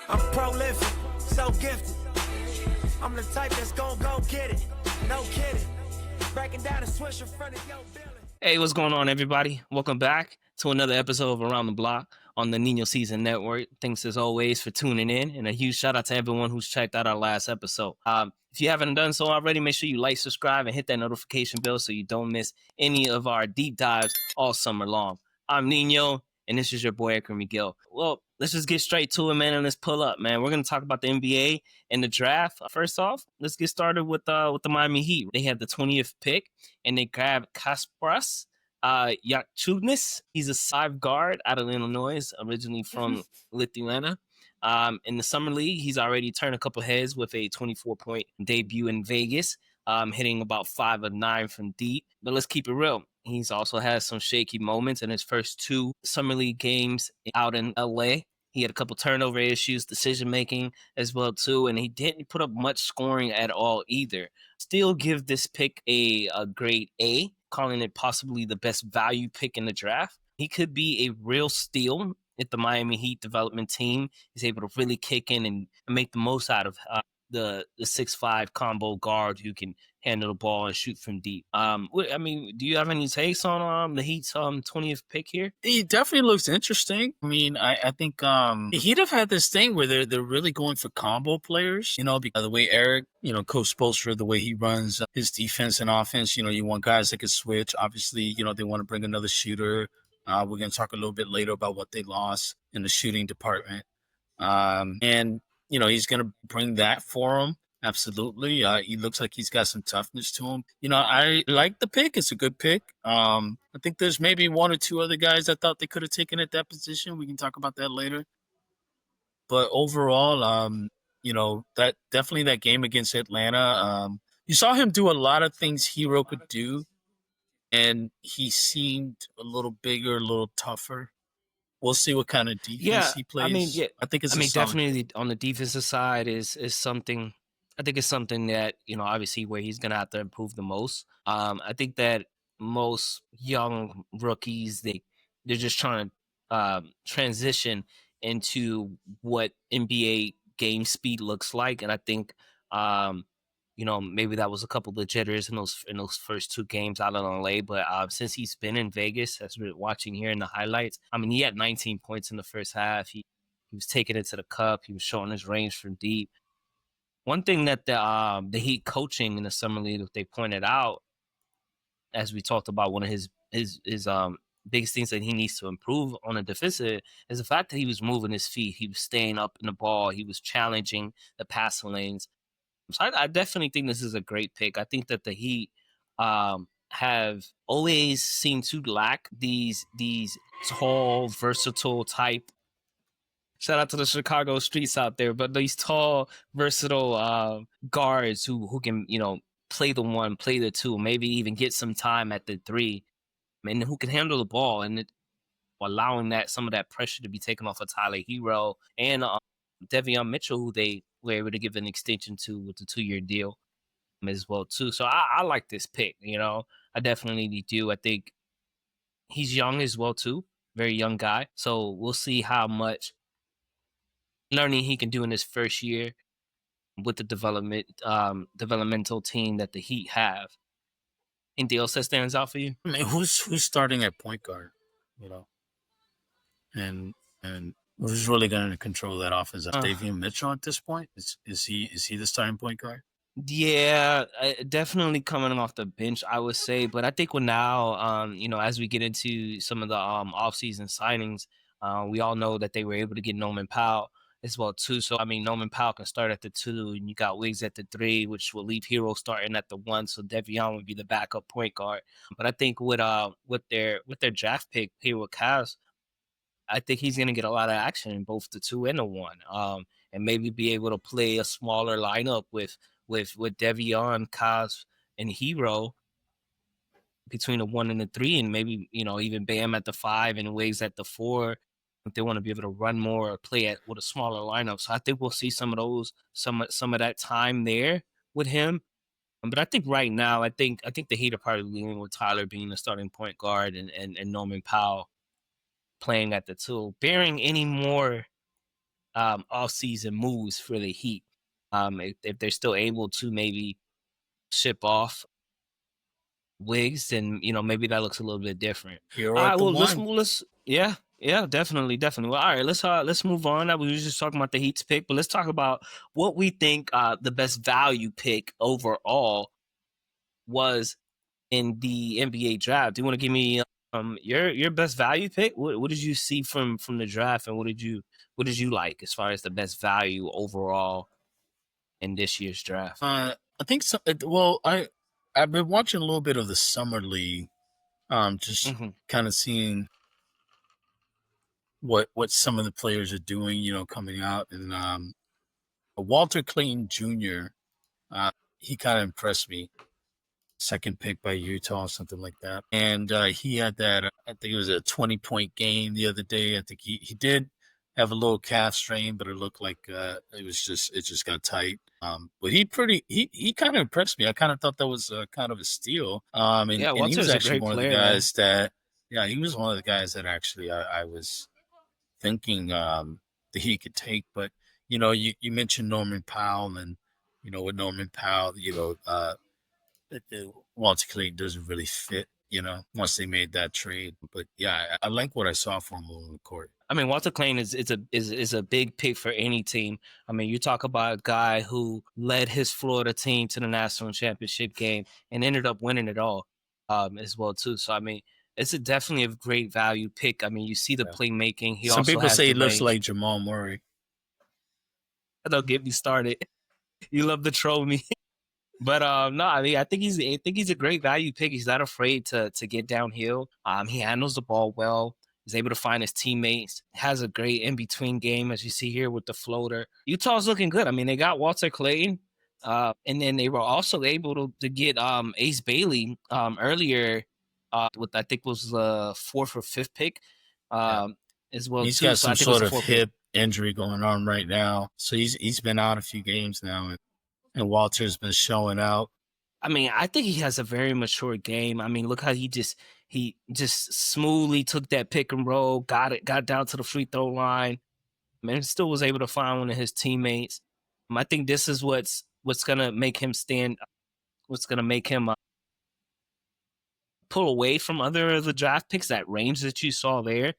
I'm prolific, so gifted. I'm the type that's gon' go get it. No kidding. Breaking down a swish in front of your building. Hey, what's going on, everybody? Welcome back to another episode of Around the Block on the Niño Season Network. Thanks as always for tuning in, and a huge shout out to everyone who's checked out our last episode. If you haven't done so already, make sure you like, subscribe, and hit that notification bell so you don't miss any of our deep dives all summer long. I'm Niño, and this is your boy Edgar Miguel. Well, let's just get straight to it, man, and let's pull up, man. We're going to talk about the NBA and the draft. First off, let's get started with the Miami Heat. They had the 20th pick, and they grabbed Kaspras Yachtudnis. He's a 5 guard out of Illinois, originally from Lithuania. In the summer league, he's already turned a couple heads with a 24-point debut in Vegas, hitting about 5 of 9 from deep. But let's keep it real. He's also had some shaky moments in his first 2 summer league games out in LA. He had a couple turnover issues, decision-making as well, too, and he didn't put up much scoring at all either. Still give this pick a grade A, calling it possibly the best value pick in the draft. He could be a real steal if the Miami Heat development team is able to really kick in and make the most out of the 6'5" combo guard who can handle the ball and shoot from deep. I mean, do you have any takes on the Heat's 20th pick here? He definitely looks interesting. I mean, I think the Heat have had this thing where they're really going for combo players, because the way Eric, Coach Spoelstra, the way he runs his defense and offense, you want guys that can switch. Obviously, they want to bring another shooter. We're going to talk a little bit later about what they lost in the shooting department. And he's going to bring that for him. Absolutely. He looks like he's got some toughness to him. I like the pick. It's a good pick. I think there's maybe 1 or 2 other guys I thought they could have taken at that position. We can talk about that later. But overall, that definitely that game against Atlanta, you saw him do a lot of things Hero could do, and he seemed a little bigger, a little tougher. We'll see what kind of defense he plays. I think it's definitely on the defensive side is something. I think it's something that, obviously where he's going to have to improve the most. I think that most young rookies, they're just trying to transition into what NBA game speed looks like. And I think, maybe that was a couple of jitters in those first 2 games out in LA. But since he's been in Vegas, as we're watching here in the highlights, I mean, he had 19 points in the first half. He was taking it to the cup. He was showing his range from deep. One thing that the Heat coaching in the summer league, they pointed out, as we talked about, one of his biggest things that he needs to improve on the defensive is the fact that he was moving his feet. He was staying up in the ball. He was challenging the passing lanes. So I definitely think this is a great pick. I think that the Heat have always seemed to lack these tall, versatile type. Shout out to the Chicago streets out there, but these tall, versatile guards who can, play the 1, play the 2, maybe even get some time at the 3, and who can handle the ball and allowing some of that pressure to be taken off of Tyler Hero and Devion Mitchell, who they were able to give an extension to with the 2-year deal as well too. So I like this pick. I definitely do. I think he's young as well too, very young guy. So we'll see how much learning he can do in his first year with the developmental team that the Heat have. Anything else that stands out for you? I mean, who's starting at point guard, and who's really going to control that offense? Davion Mitchell at this point? Is he the starting point guard? Yeah, definitely coming off the bench, I would say. But I think now, as we get into some of the offseason signings, we all know that they were able to get Norman Powell as well too. So I mean, Norman Powell can start at the 2, and you got Wiggs at the 3, which will leave Hero starting at the 1. So Devion would be the backup point guard. But I think with their draft pick here with Cavs, I think he's going to get a lot of action in both the 2 and the 1, and maybe be able to play a smaller lineup with Devion, Cavs, and Hero between the 1 and the 3, and maybe even Bam at the 5 and Wiggs at the 4. If they want to be able to run more or play with a smaller lineup. So I think we'll see some of that time there with him. But I think right now, I think the Heat are probably leaning with Tyler being the starting point guard and Norman Powell playing at the 2. Bearing any more off-season moves for the Heat. If they're still able to maybe ship off Wiggs, then maybe that looks a little bit different. You're All at right, the well one. yeah, definitely. Well, all right, let's move on. We were just talking about the Heat's pick, but let's talk about what we think the best value pick overall was in the NBA draft. Do you want to give me your best value pick? What did you see from the draft, and what did you like as far as the best value overall in this year's draft? I think so. Well, I've been watching a little bit of the summer league, just kind of seeing what some of the players are doing, coming out, and Walter Clayton Jr. He kind of impressed me. Second pick by Utah, something like that. And he had that, I think it was a 20-point game the other day. I think he did have a little calf strain, but it looked like it just got tight. But he kind of impressed me. I kind of thought that was kind of a steal. And he was actually one of the guys that, he was one of the guys that actually I was thinking that he could take. But, you mentioned Norman Powell, and, with Norman Powell, Walter Clayton doesn't really fit, once they made that trade. But yeah, I like what I saw from him on the court. I mean, Walter Clayton is a big pick for any team. I mean, you talk about a guy who led his Florida team to the national championship game and ended up winning it all, as well too. So I mean, it's definitely a great value pick. I mean, you see the playmaking. Some people say he looks like Jamal Murray. Don't get me started. You love to troll me. But no, I mean, I think he's a great value pick. He's not afraid to get downhill. He handles the ball well. He's able to find his teammates. Has a great in between game, as you see here with the floater. Utah's looking good. I mean, they got Walter Clayton, and then they were also able to get Ace Bailey earlier, with I think was the 4th or 5th pick, as well. He's got some sort of hip injury going on right now, so he's been out a few games now. And Walter's been showing out. I mean, I think he has a very mature game. I mean, look how he just smoothly took that pick and roll, got down to the free throw line, and still was able to find one of his teammates. I think this is what's gonna make him stand. What's gonna make him pull away from other of the draft picks, that range that you saw there.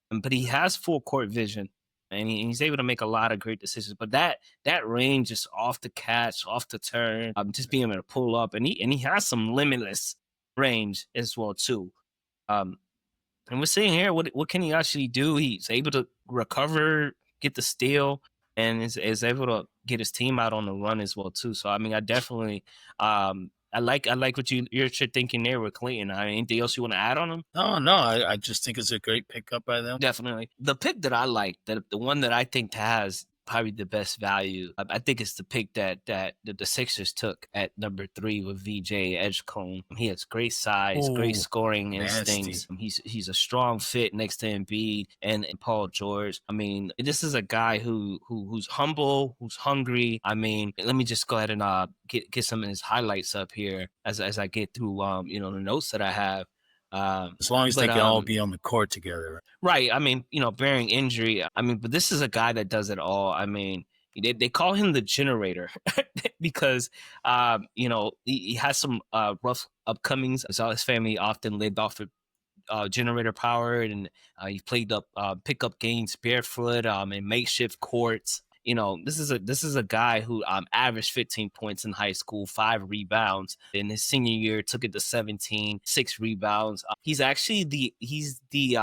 But he has full court vision. And he's able to make a lot of great decisions. But that range is off the catch, off the turn, just being able to pull up. And he has some limitless range as well, too. And we're seeing here, what can he actually do? He's able to recover, get the steal, and is able to get his team out on the run as well, too. So, I mean, I definitely I like what you're thinking there with Clayton. I mean, anything else you want to add on him? No, I just think it's a great pickup by them. Definitely. The pick that I like, the one that I think has probably the best value, I think it's the pick that the Sixers took at number 3 with VJ Edgecombe. He has great size, great scoring instincts. He's a strong fit next to Embiid and Paul George. I mean, this is a guy who's humble, who's hungry. I mean, let me just go ahead and get some of his highlights up here as I get through the notes that I have. As long as they can all be on the court together. Right. I mean, bearing injury. I mean, but this is a guy that does it all. I mean, they call him the generator because, he has some rough upcomings. So his family often lived off of generator power, and he played pick up games barefoot in makeshift courts. This is a guy who averaged 15 points in high school, 5 rebounds. In his senior year, took it to 17, 6 rebounds. He's actually he's the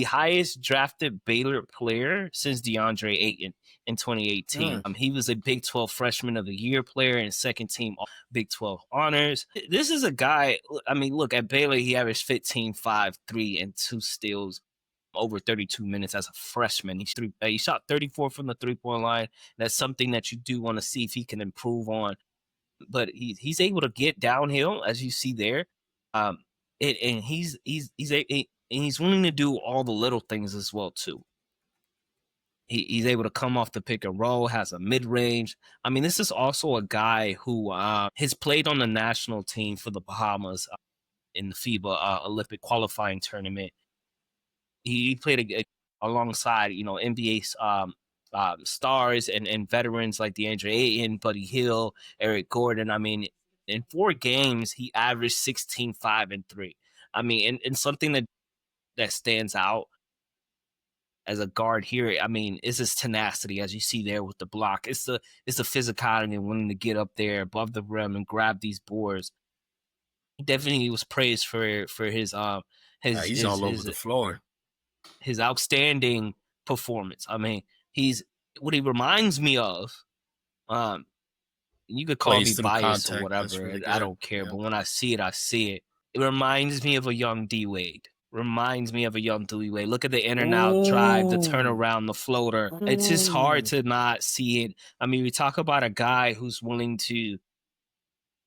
highest drafted Baylor player since DeAndre Ayton in 2018. He was a Big 12 Freshman of the Year player and second team Big 12 honors. This is a guy, I mean, look, at Baylor, he averaged 15, 5, 3, and 2 steals over 32 minutes as a freshman. He shot 34 from the 3-point line. That's something that you do want to see if he can improve on. But he's able to get downhill, as you see there. And he's willing to do all the little things as well too. He's able to come off the pick and roll, has a mid-range. I mean, this is also a guy who has played on the national team for the Bahamas in the FIBA Olympic qualifying tournament. He played alongside, NBA stars and veterans like DeAndre Ayton, Buddy Hield, Eric Gordon. I mean, in 4 games, he averaged 16, 5, and 3. I mean, and something that stands out as a guard here, I mean, is his tenacity, as you see there with the block. It's the physicality and wanting to get up there above the rim and grab these boards. He definitely was praised for his he's all over the floor. His outstanding performance. I mean, he's what he reminds me of. You could call me biased or whatever. Really I don't care, but when I see it, I see it. It reminds me of a young D-Wade. Look at the in and out drive, the turnaround, the floater. It's just hard to not see it. I mean, we talk about a guy who's willing to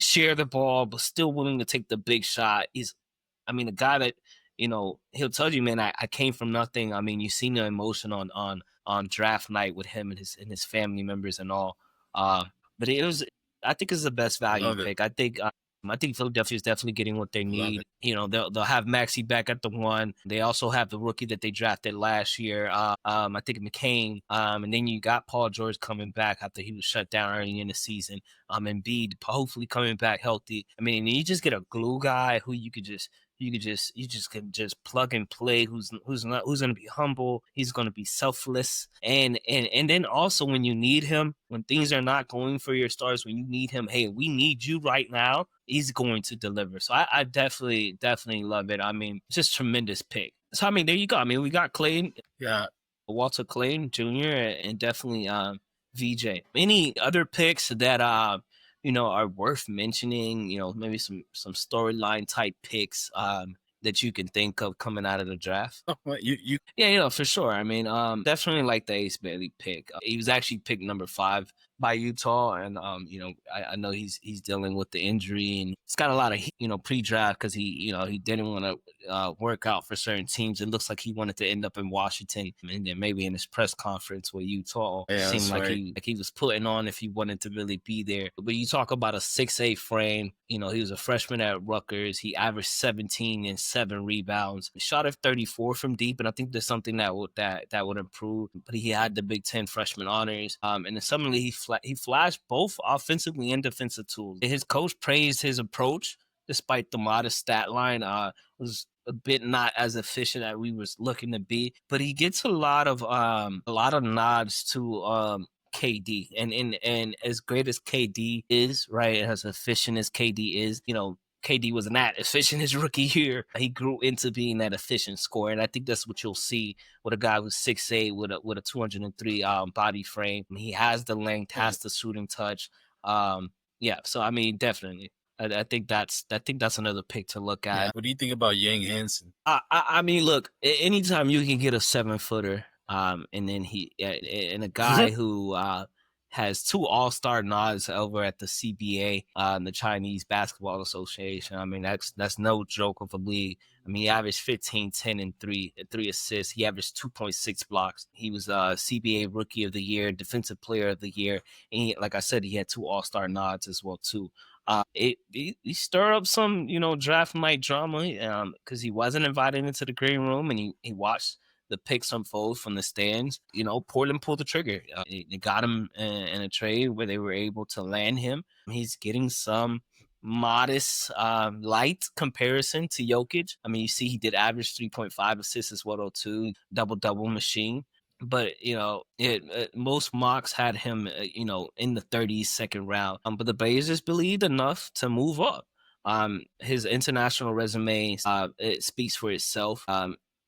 share the ball, but still willing to take the big shot. A guy that, he'll tell you, man, I came from nothing. I mean, you've seen the emotion on draft night with him and his family members and all. But I think it's the best value pick. I think Philadelphia is definitely getting what they need. They'll have Maxey back at the 1. They also have the rookie that they drafted last year. I think McCain. And then you got Paul George coming back after he was shut down early in the season. Embiid hopefully coming back healthy. I mean, you just get a glue guy who you can just plug and play. Who's going to be humble. He's going to be selfless. And then also when you need him, when things are not going for your stars, when you need him, hey, we need you right now. He's going to deliver. So I definitely love it. I mean, just tremendous pick. So I mean, there you go. I mean, we got Clay, Walter Clay Jr. and definitely VJ. Any other picks that are worth mentioning? Maybe some storyline type picks that you can think of coming out of the draft? Yeah, for sure. I mean, definitely like the Ace Bailey pick. He was actually picked number 5 by Utah, and I know he's dealing with the injury, and it's got a lot of pre-draft because he didn't want to work out for certain teams. It looks like he wanted to end up in Washington, and then maybe in his press conference with Utah, seemed like he was putting on if he wanted to really be there. But you talk about a 6'8" frame. He was a freshman at Rutgers. He averaged 17 and 7 rebounds. He shot at 34 from deep, and I think there's something that would improve. But he had the Big Ten freshman honors, and then suddenly he flashed both offensively and defensive tools. His coach praised his approach, despite the modest stat line. Was a bit not as efficient as we was looking to be, but he gets a lot of nods to KD, and as great as KD is, right, as efficient as KD is, KD was not efficient his rookie year. He grew into being that efficient scorer, and I think that's what you'll see with a guy who's 6'8" with a 203 body frame. He has the length, has the shooting touch. So I mean, definitely. I think that's another pick to look at. Yeah. What do you think about Yang Hansen? I mean, look, anytime you can get a 7-footer, and then and a guy who has 2 all-star nods over at the CBA, the Chinese Basketball Association. I mean, that's no joke of a league. I mean, he averaged 15, 10, and 3 assists. He averaged 2.6 blocks. He was CBA Rookie of the Year, Defensive Player of the Year, and like I said, he had 2 all-star nods as well too. He stirred up some, draft night drama because he wasn't invited into the green room, and he watched the picks unfold from the stands. Portland pulled the trigger. They got him in a trade where they were able to land him. He's getting some modest, light comparison to Jokic. I mean, you see he did average 3.5 assists as well, too. Double machine. But, most mocks had him, in the 32nd round. But the Blazers believed enough to move up. His international resume, it speaks for itself.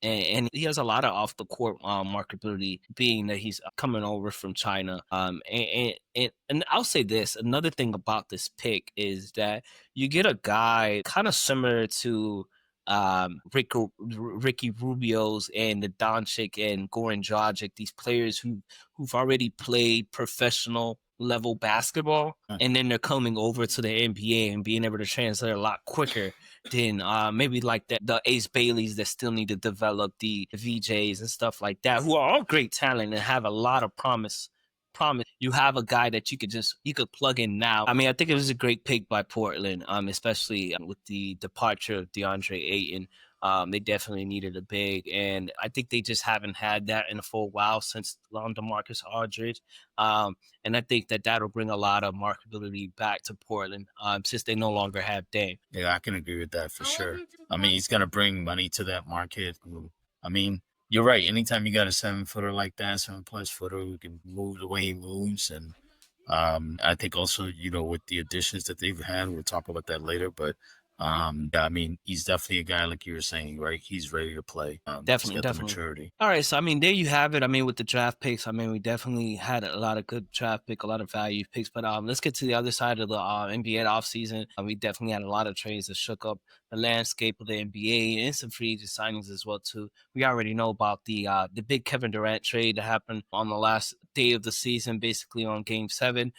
And he has a lot of off the court marketability, being that he's coming over from China. And I'll say this: another thing about this pick is that you get a guy kind of similar to Ricky Rubio's and the Doncic and Goran Dragic, these players who've already played professional level basketball, and then they're coming over to the NBA and being able to translate a lot quicker than maybe like the Ace Baileys that still need to develop, the VJs and stuff like that, who are all great talent and have a lot of promise. You have a guy that you could plug in now. I mean, I think it was a great pick by Portland, especially with the departure of DeAndre Ayton. They definitely needed a big, and I think they just haven't had that in a full while since DeMarcus Aldridge. And I think that that'll bring a lot of marketability back to Portland since they no longer have Dame. Yeah, I can agree with that for sure. I mean, he's going to bring money to that market. I mean, you're right. Anytime you got a 7-footer like that, 7+ footer who can move the way he moves. And I think also, with the additions that they've had, we'll talk about that later. But yeah, I mean, he's definitely a guy, like you were saying, right? He's ready to play. Definitely. The maturity. All right, so I mean, there you have it. I mean, with the draft picks, I mean, we definitely had a lot of good draft pick, a lot of value picks. But let's get to the other side of the NBA offseason. We definitely had a lot of trades that shook up the landscape of the NBA and some free agent signings as well too. We already know about the big Kevin Durant trade that happened on the last day of the season, basically on Game 7.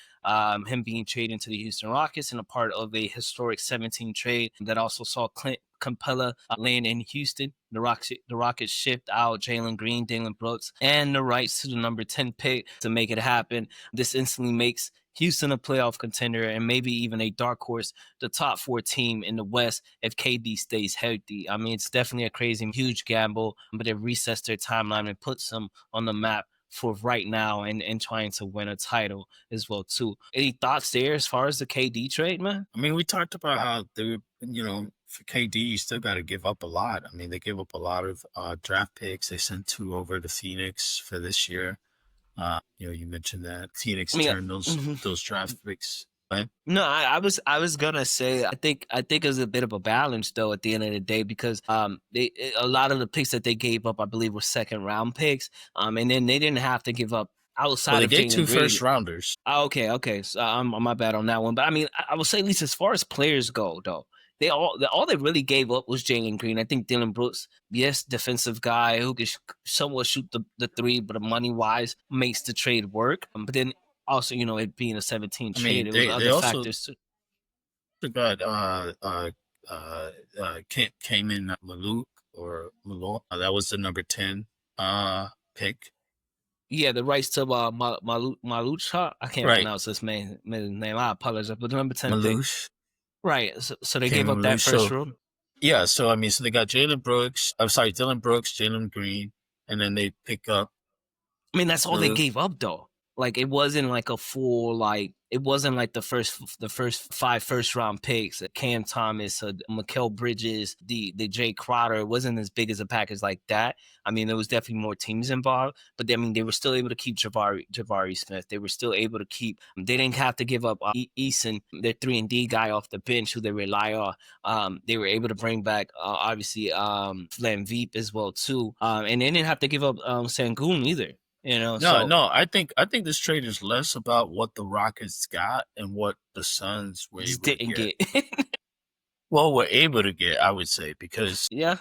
Him being traded into the Houston Rockets and a part of a historic 17 trade that also saw Clint Capella land in Houston. The Rockets shipped out Jalen Green, Dillon Brooks, and the rights to the number 10 pick to make it happen. This instantly makes Houston a playoff contender and maybe even a dark horse, the top 4 team in the West if KD stays healthy. I mean, it's definitely a crazy, huge gamble, but it resets their timeline and puts them on the map for right now and trying to win a title as well too. Any thoughts there as far as the KD trade, man? I mean, we talked about how they were, for KD, you still got to give up a lot. I mean, they gave up a lot of draft picks. They sent 2 over to Phoenix for this year. You mentioned that Phoenix turned those draft picks. No, I was gonna say I think it was a bit of a balance though at the end of the day because a lot of the picks that they gave up I believe were 2nd round picks and then they didn't have to give up outside they of gave 2 Green. first rounders. Okay, so I'm my bad on that one, but I mean I would say at least as far as players go though. All they really gave up was Jalen Green. I think Dillon Brooks, yes, defensive guy who can somewhat shoot the 3, but money wise makes the trade work. But then also, it being a 17 trade, it was other factors too. They got came in Maluk or Maluk. That was the number 10 pick. Yeah, the rights to Malucha. I can't pronounce his name. I apologize, but the number 10 pick. Right, so they gave up that first round. Yeah, so I mean, so they got Dillon Brooks, Jalen Green, and then they pick up. I mean, that's all they gave up though. Like it wasn't like a full it wasn't like the first 5 first round picks. Cam Thomas, Mikal Bridges, the Jay Crowder. It wasn't as big as a package like that. I mean, there was definitely more teams involved, but they were still able to keep Jabari Smith. They were still able to keep. They didn't have to give up Eason, their 3-and-D guy off the bench, who they rely on. They were able to bring back obviously Flan Veep as well too, and they didn't have to give up Sengun either. No, I think this trade is less about what the Rockets got and what the Suns were able didn't to get. Well, we're able to get, I would say, because yeah,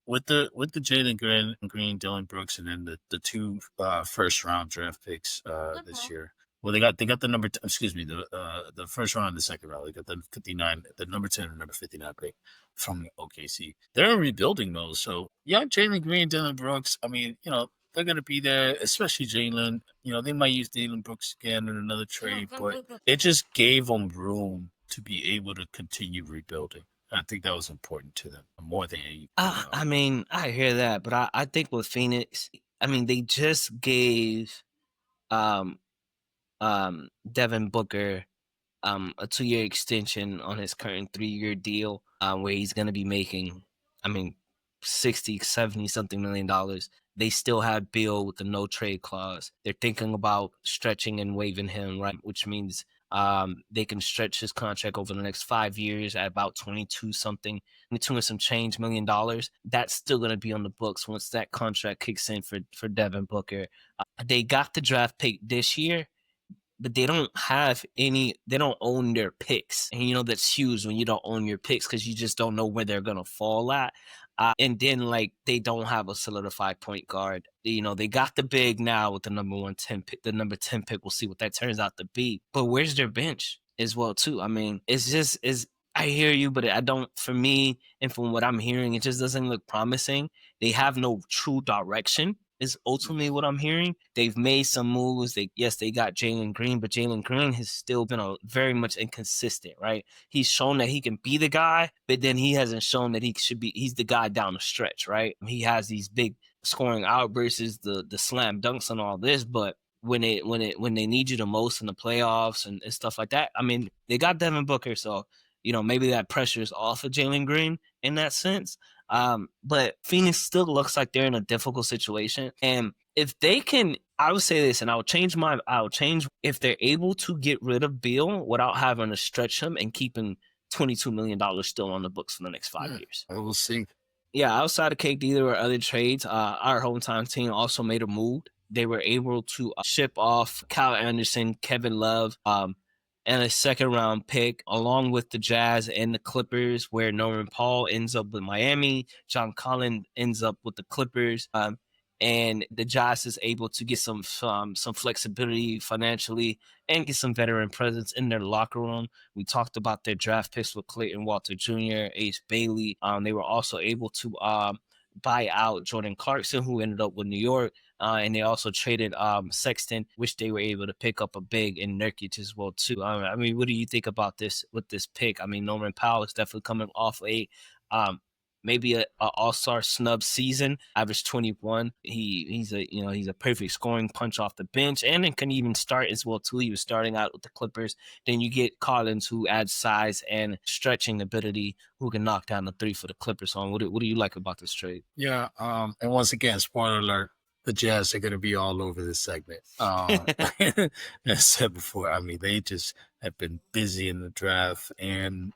with the Jalen Green, Dillon Brooks, and then the 2 first round draft picks this year. Well, they got the number. The first round and the second round. They got the 59, the number 10 and number 59 pick from OKC. They're in rebuilding mode, so yeah, Jalen Green, Dillon Brooks. I mean, they're going to be there, especially Jalen. They might use Dillon Brooks again in another trade, but it just gave them room to be able to continue rebuilding. I think that was important to them more than anything. I mean, I hear that, but I think with Phoenix, I mean, they just gave Devin Booker a 2-year extension on his current 3-year deal where he's going to be making, I mean, 60, 70 something $million. They still have Bill with the no trade clause. They're thinking about stretching and waiving him, right? Which means they can stretch his contract over the next 5 years at about 22 and some change $1 million. That's still going to be on the books once that contract kicks in for Devin Booker. They got the draft pick this year, but they don't own their picks. And that's huge when you don't own your picks because you just don't know where they're going to fall at. And then they don't have a solidified point guard. They got the big now with the number 10 pick. The number 10 pick, we'll see what that turns out to be. But where's their bench as well too? I mean, I hear you, but I don't. For me, and from what I'm hearing, it just doesn't look promising. They have no true direction is ultimately what I'm hearing. They've made some moves. They got Jalen Green, but Jalen Green has still been very much inconsistent, right? He's shown that he can be the guy, but then he hasn't shown that he's the guy down the stretch, right? He has these big scoring outbursts, the slam dunks and all this, but when they need you the most in the playoffs and stuff like that, I mean, they got Devin Booker, so maybe that pressure is off of Jalen Green in that sense. But Phoenix still looks like they're in a difficult situation. And if they can, I would say this, and I'll change if they're able to get rid of Beal without having to stretch him and keeping $22 million still on the books for the next 5 years. I will see. Yeah, outside of KD, there were other trades. Our hometown team also made a move. They were able to ship off Kyle Anderson, Kevin Love, and a second-round pick, along with the Jazz and the Clippers, where Norman Powell ends up with Miami, John Collins ends up with the Clippers, and the Jazz is able to get some flexibility financially and get some veteran presence in their locker room. We talked about their draft picks with Clayton Walter Jr., Ace Bailey. They were also able to buy out Jordan Clarkson, who ended up with New York. And they also traded Sexton, which they were able to pick up a big in Nurkic as well, too. I mean, what do you think about this with this pick? I mean, Norman Powell is definitely coming off maybe a all-star snub season, average 21. He's a perfect scoring punch off the bench, and it can even start as well, too. He was starting out with the Clippers. Then you get Collins, who adds size and stretching ability, who can knock down the three for the Clippers. So what do you like about this trade? Yeah, and once again, spoiler alert, the Jazz are going to be all over this segment. As I said before, I mean, they just have been busy in the draft and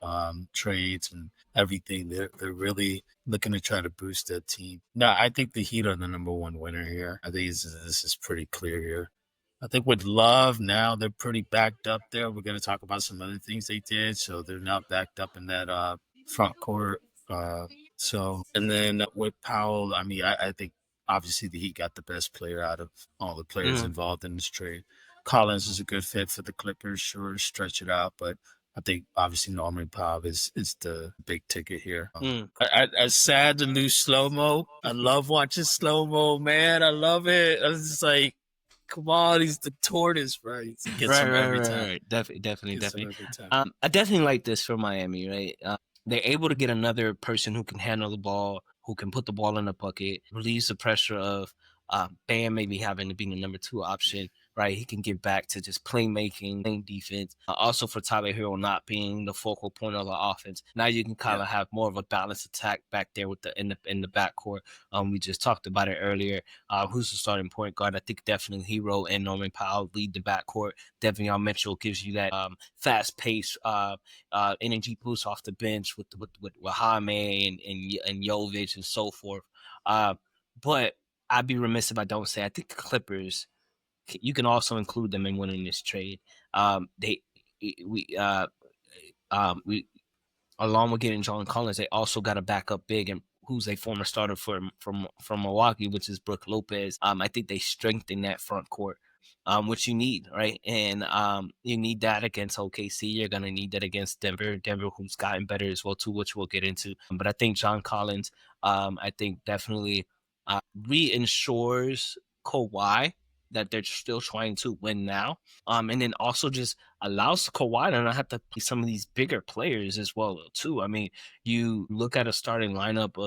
trades and everything. They're really looking to try to boost their team. No, I think the Heat are the number one winner here. I think this is pretty clear here. I think with Love now, they're pretty backed up there. We're going to talk about some other things they did. So they're not backed up in that front court. And then with Powell, I mean, I think obviously the Heat got the best player out of all the players involved in this trade. Collins is a good fit for the Clippers, sure, stretch it out, but I think obviously Norman Powell is the big ticket here. I sad to lose slow-mo. I love watching slow-mo, man. I love it. I was just like, come on, he's the tortoise, right? He gets him every time. Right. Definitely. I definitely like this for Miami, right? They're able to get another person who can handle the ball, who can put the ball in the bucket, relieves the pressure of Bam maybe having to be the number 2 option, right? He can get back to just playmaking, playing defense. Also for Tyler Hero not being the focal point of the offense. Now you can kind of have more of a balanced attack back there with in the backcourt. We just talked about it earlier. Who's the starting point guard? I think definitely Hero and Norman Powell lead the backcourt. Devion Mitchell gives you that fast pace, energy boost off the bench with Jaime and Jovic and so forth. But I'd be remiss if I don't say I think the Clippers, you can also include them in winning this trade. We along with getting John Collins, they also got a backup big and who's a former starter from Milwaukee, which is Brook Lopez. I think they strengthen that front court, which you need, right? And you need that against OKC. You're gonna need that against Denver, who's gotten better as well too, which we'll get into. But I think John Collins, I think definitely reinsures Kawhi that they're still trying to win now. And then also just allows Kawhi to not have to play some of these bigger players as well too. I mean, you look at a starting lineup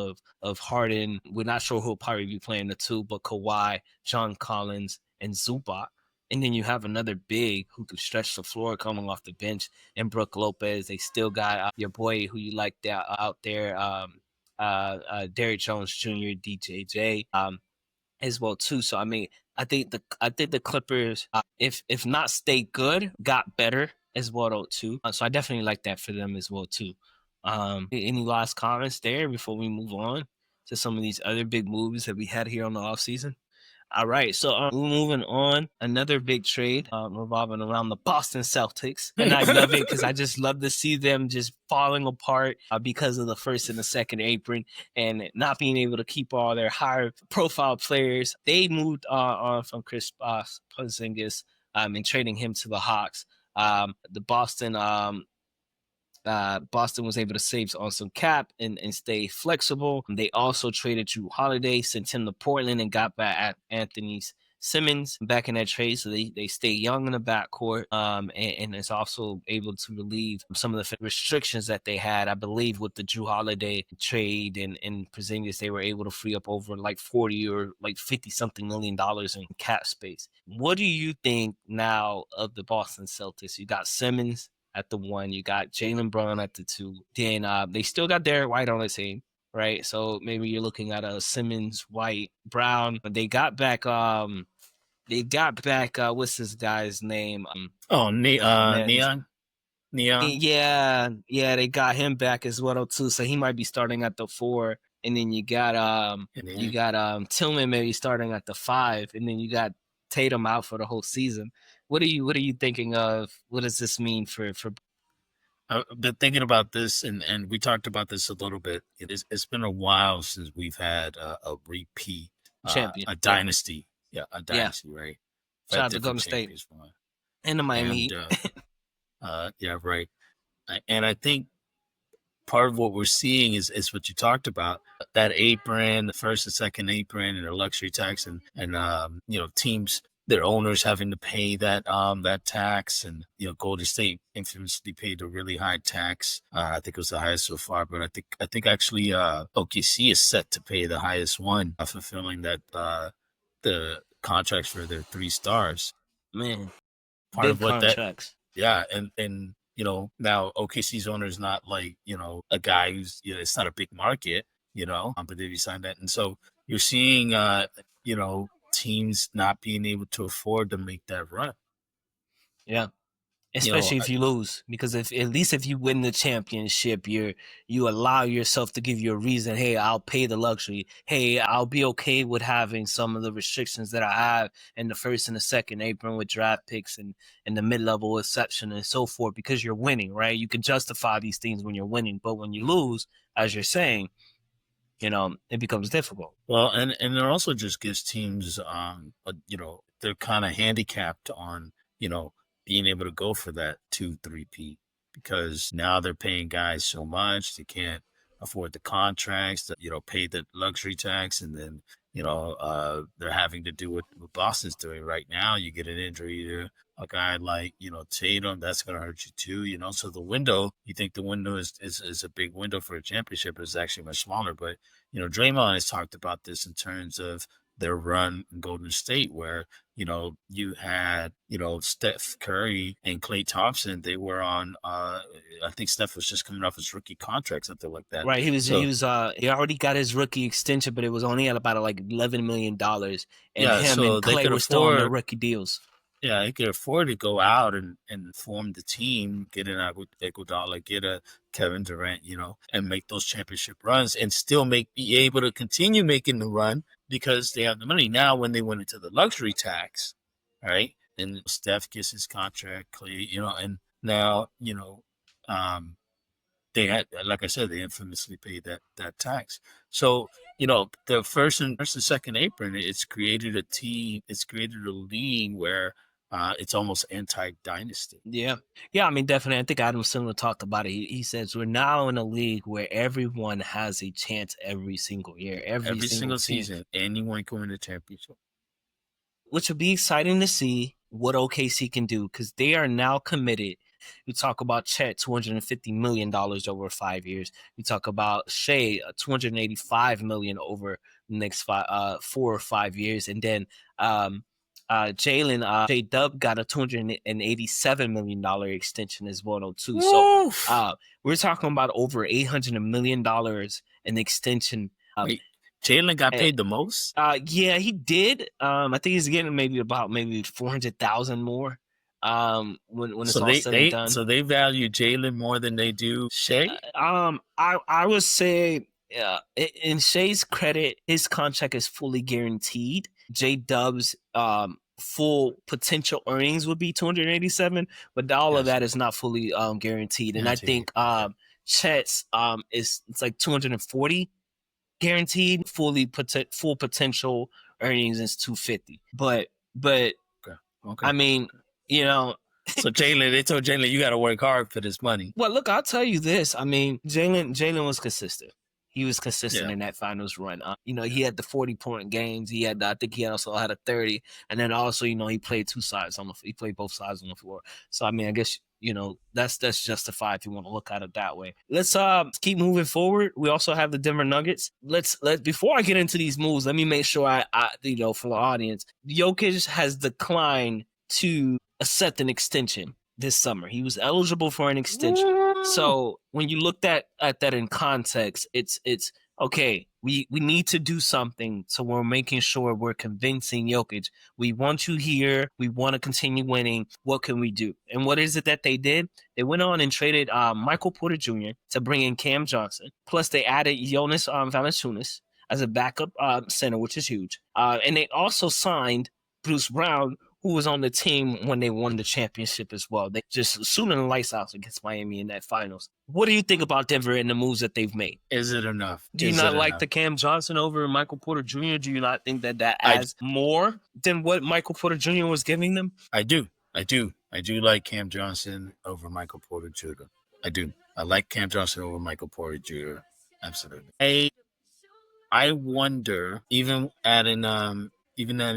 of Harden. We're not sure who'll probably be playing the 2, but Kawhi, John Collins, and Zubac. And then you have another big who can stretch the floor coming off the bench, and Brook Lopez. They still got your boy who you like out there, Derrick Jones Jr., DJJ, as well too. So I mean, I think the Clippers, if not stay good, got better as well too. So I definitely like that for them as well too. Any last comments there before we move on to some of these other big moves that we had here on the offseason? All right, so we're moving on. Another big trade revolving around the Boston Celtics. And I love it because I just love to see them just falling apart because of the first and the second apron and not being able to keep all their higher profile players. They moved on from Chris Porzingis and trading him to the Hawks. The Boston Boston was able to save on some cap and stay flexible. They also traded Drew Holiday, sent him to Portland, and got back at Anthony Simmons back in that trade, so they stay young in the backcourt, and is also able to relieve some of the restrictions that they had. I believe with the Drew Holiday trade and Porzingis, they were able to free up over like 40 or like 50 something $million in cap space. What do you think now of the Boston Celtics? You got Simmons at the 1, you got Jaylen Brown at the 2. Then they still got Derek White on the team, right? So maybe you're looking at a Simmons, White, Brown. But they got back what's this guy's name? Neon. Yeah, they got him back as well too. So he might be starting at the 4. And then you got Tillman maybe starting at the 5, and then you got Tatum out for the whole season. What are you thinking of? What does this mean for I've been thinking about this, and we talked about this a little bit. It's been a while since we've had a repeat champion, a dynasty. Yeah, a dynasty, right? Shout out to Golden State and the Miami Heat. Yeah, right. And I think part of what we're seeing is what you talked about, that apron, the first and second apron, and the luxury tax, and teams, their owners having to pay that tax, and Golden State infamously paid a really high tax. I think it was the highest so far, but I think actually OKC is set to pay the highest one, fulfilling that the contracts for their 3 stars. Man, part big of what contracts. and now OKC's owner is not like a guy who's it's not a big market, but they signed that, and so you're seeing teams not being able to afford to make that run. Yeah. Especially if you lose, because at least if you win the championship, you allow yourself to give you a reason. Hey, I'll pay the luxury. Hey, I'll be okay with having some of the restrictions that I have in the first and the second apron with draft picks and the mid-level exception and so forth, because you're winning, right? You can justify these things when you're winning, but when you lose, as you're saying, it becomes difficult. Well, and it also just gives teams, they're kind of handicapped on, being able to go for that 2-3P, because now they're paying guys so much they can't afford the contracts, that pay the luxury tax, and then they're having to do what Boston's doing right now. You get an injury to a guy like Tatum, that's going to hurt you too. So the window, you think the window is a big window for a championship, is actually much smaller. But Draymond has talked about this in terms of their run in Golden State, where you had Steph Curry and Klay Thompson. They were on I think Steph was just coming off his rookie contract, something like that. Right. He already got his rookie extension, but it was only at about like $11 million. And him and Klay were still on their rookie deals. Yeah, he could afford to go out and form the team, get an Iguodala, get a Kevin Durant, and make those championship runs, and still be able to continue making the run because they have the money. Now, when they went into the luxury tax, right, and Steph gets his contract, Klay, and now, they had, like I said, they infamously paid that tax. So, the first and second apron, it's created a team, it's created a league where it's almost anti-dynasty. Yeah. I mean, definitely. I think Adam Silver talked about it. He says we're now in a league where everyone has a chance every single year, every single season. Anyone can win a championship. Which will be exciting to see what OKC can do, because they are now committed. We talk about Chet, $250 million over 5 years. We talk about Shea, $285 million over the next 4 or 5 years, and then Jalen, J-Dub got a $287 million extension as well too. So we're talking about over $800 million in extension. Wait, Jalen got paid the most? Yeah, he did. I think he's getting maybe $400,000 more. When it's all said and done. So they value Jalen more than they do Shea? I would say, in Shea's credit, his contract is fully guaranteed. J-Dub's full potential earnings would be $287, but all of that is not fully guaranteed. And I think Chet's it's like $240 guaranteed. Full potential earnings is $250. But okay. I mean, So they told Jalen, you got to work hard for this money. Well, look, I'll tell you this. I mean, Jalen was consistent. He was consistent Yeah. in that finals run. He had the 40-point games. I think he also had a 30. And then also, he played two sides he played both sides on the floor. So, I mean, I guess, that's justified if you want to look at it that way. Let's keep moving forward. We also have the Denver Nuggets. Before I get into these moves, let me make sure I for the audience, Jokic has declined to accept an extension this summer. He was eligible for an extension. So when you looked at that in context, it's okay. We need to do something. So we're making sure we're convincing Jokic. We want you here. We want to continue winning. What can we do? And what is it that they did? They went on and traded Michael Porter Jr. to bring in Cam Johnson. Plus they added Jonas Valanciunas as a backup center, which is huge. And they also signed Bruce Brown, who was on the team when they won the championship as well. They just shooting the lights out against Miami in that finals. What do you think about Denver and the moves that they've made? Is it enough? Do you not like the Cam Johnson over Michael Porter Jr.? Do you not think that adds more than what Michael Porter Jr. was giving them? I do like Cam Johnson over Michael Porter Jr. I do. I like Cam Johnson over Michael Porter Jr. Absolutely. I wonder, even adding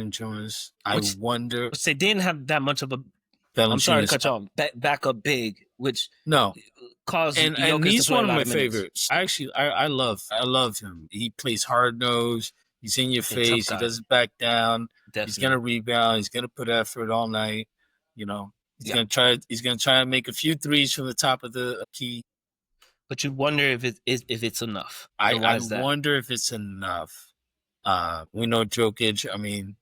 Jones, I wonder. Which they didn't have that much of a. I'm sorry to cut you off. Backup big, which caused and he's one of my favorites. I love him. He plays hard nosed. He's in your face. He doesn't back down. Definitely. He's gonna rebound. He's gonna put effort all night. He's gonna try. He's gonna try and make a few threes from the top of the key. But you wonder if it's enough. I wonder if it's enough. We know Jokic. I mean,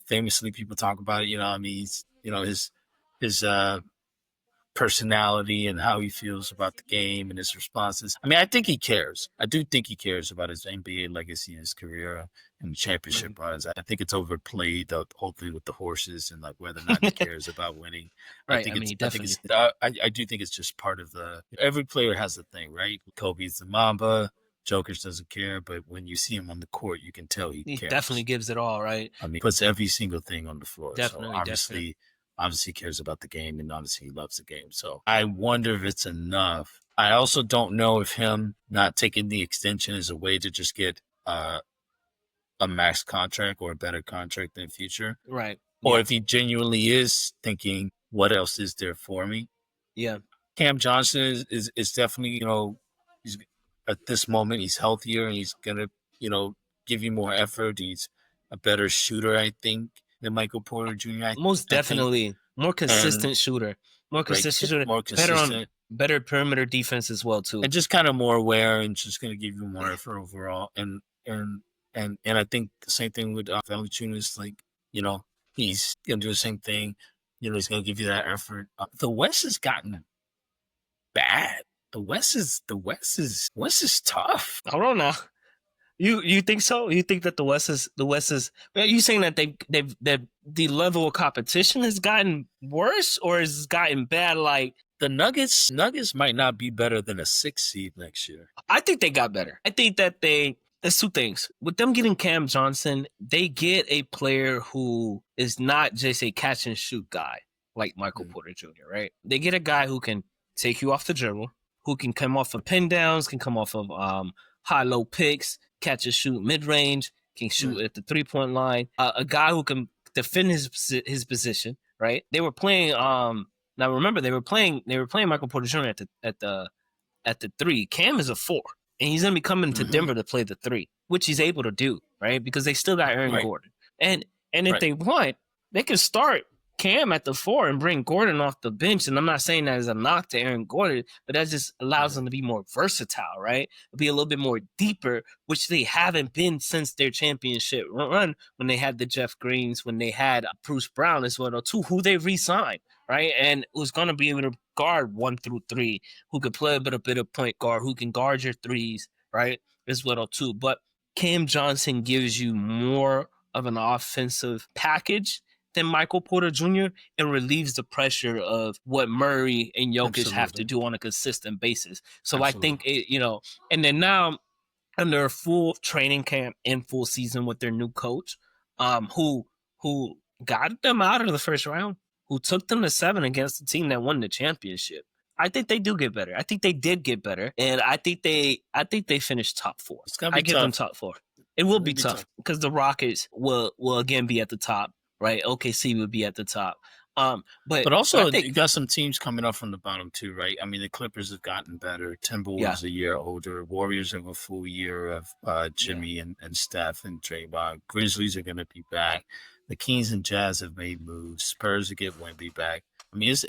famously, people talk about it. He's his personality and how he feels about the game and his responses. I mean, I think he cares. I do think he cares about his NBA legacy and his career and the championship runs. I think it's overplayed, the whole thing with the horses and whether or not he cares about winning. Right. I do think it's just part of every player has a thing, right? Kobe's the Mamba. Jokic doesn't care, but when you see him on the court, you can tell he cares. Definitely gives it all, right? I mean, he puts every single thing on the floor. Definitely, so obviously cares about the game, and obviously he loves the game. So I wonder if it's enough. I also don't know if him not taking the extension is a way to just get a max contract or a better contract in the future. Right. Or if he genuinely is thinking, what else is there for me? Yeah. Cam Johnson is definitely, he's at this moment, he's healthier and he's going to, give you more effort. He's a better shooter, I think, than Michael Porter Jr. Most definitely. More consistent shooter. More consistent shooter. More consistent. Better perimeter defense as well, too. And just kind of more aware and just going to give you more effort overall. And I think the same thing with Valanciunas, he's going to do the same thing. He's going to give you that effort. The West has gotten bad. The West is tough. Hold on now. You think so? You think that the West is? Are you saying that the level of competition has gotten worse, or has it gotten bad? Like the Nuggets might not be better than a 6th seed next year. I think they got better. I think that there's two things. With them getting Cam Johnson, they get a player who is not just a catch and shoot guy like Michael Porter Jr., right? They get a guy who can take you off the dribble, who can come off of pin downs, can come off of high-low picks, catch and shoot mid-range, can shoot at the three-point line. A guy who can defend his position, right? They were playing. Now remember, they were playing Michael Porter Jr. at the 3. Cam is a 4, and he's gonna be coming to Denver to play the 3, which he's able to do, right? Because they still got Aaron Gordon, and if they want, they can start Cam at the 4 and bring Gordon off the bench. And I'm not saying that as a knock to Aaron Gordon, but that just allows them to be more versatile, right? Be a little bit more deeper, which they haven't been since their championship run, when they had the Jeff Greens, when they had Bruce Brown as well, too, who they re-signed, right? And who's going to be able to guard 1 through 3, who can play a bit of point guard, who can guard your threes, right? As well, too. But Cam Johnson gives you more of an offensive package than Michael Porter Jr. and relieves the pressure of what Murray and Jokic have to do on a consistent basis. So I think, and then now under a full training camp and full season with their new coach, who got them out of the first round, who took them to 7 against the team that won the championship. I think they do get better. I think they did get better, and I think they finished top 4. It's gonna be I give tough. them top 4. It will be tough because the Rockets will again be at the top, right? OKC will be at the top. But also, I think, you got some teams coming up from the bottom too, right? I mean, the Clippers have gotten better. Timberwolves a year older. Warriors have a full year of Jimmy and Steph and Draymond. Grizzlies are going to be back. The Kings and Jazz have made moves. Spurs to get Wemby back. I mean, it's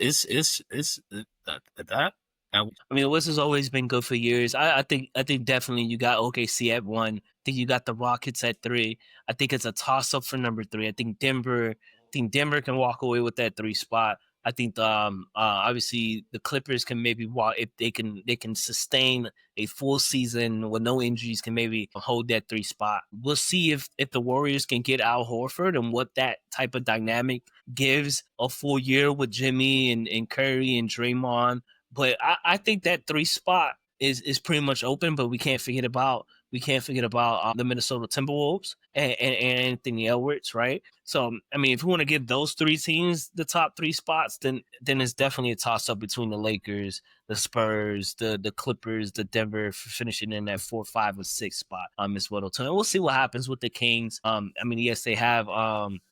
that. I mean, the West has always been good for years. I think definitely you got OKC at 1. I think you got the Rockets at 3. I think it's a toss up for number 3. I think Denver can walk away with that 3 spot. I think obviously the Clippers can maybe walk if they can sustain a full season with no injuries, can maybe hold that 3 spot. We'll see if the Warriors can get Al Horford and what that type of dynamic gives a full year with Jimmy and Curry and Draymond. But I think that 3 spot is pretty much open, but we can't forget about the Minnesota Timberwolves and Anthony Edwards, right? So, I mean, if we want to give those 3 teams the top 3 spots, then it's definitely a toss-up between the Lakers, the Spurs, the Clippers, the Denver finishing in that 4, 5, or 6 spot as well. So we'll see what happens with the Kings. I mean, yes, they have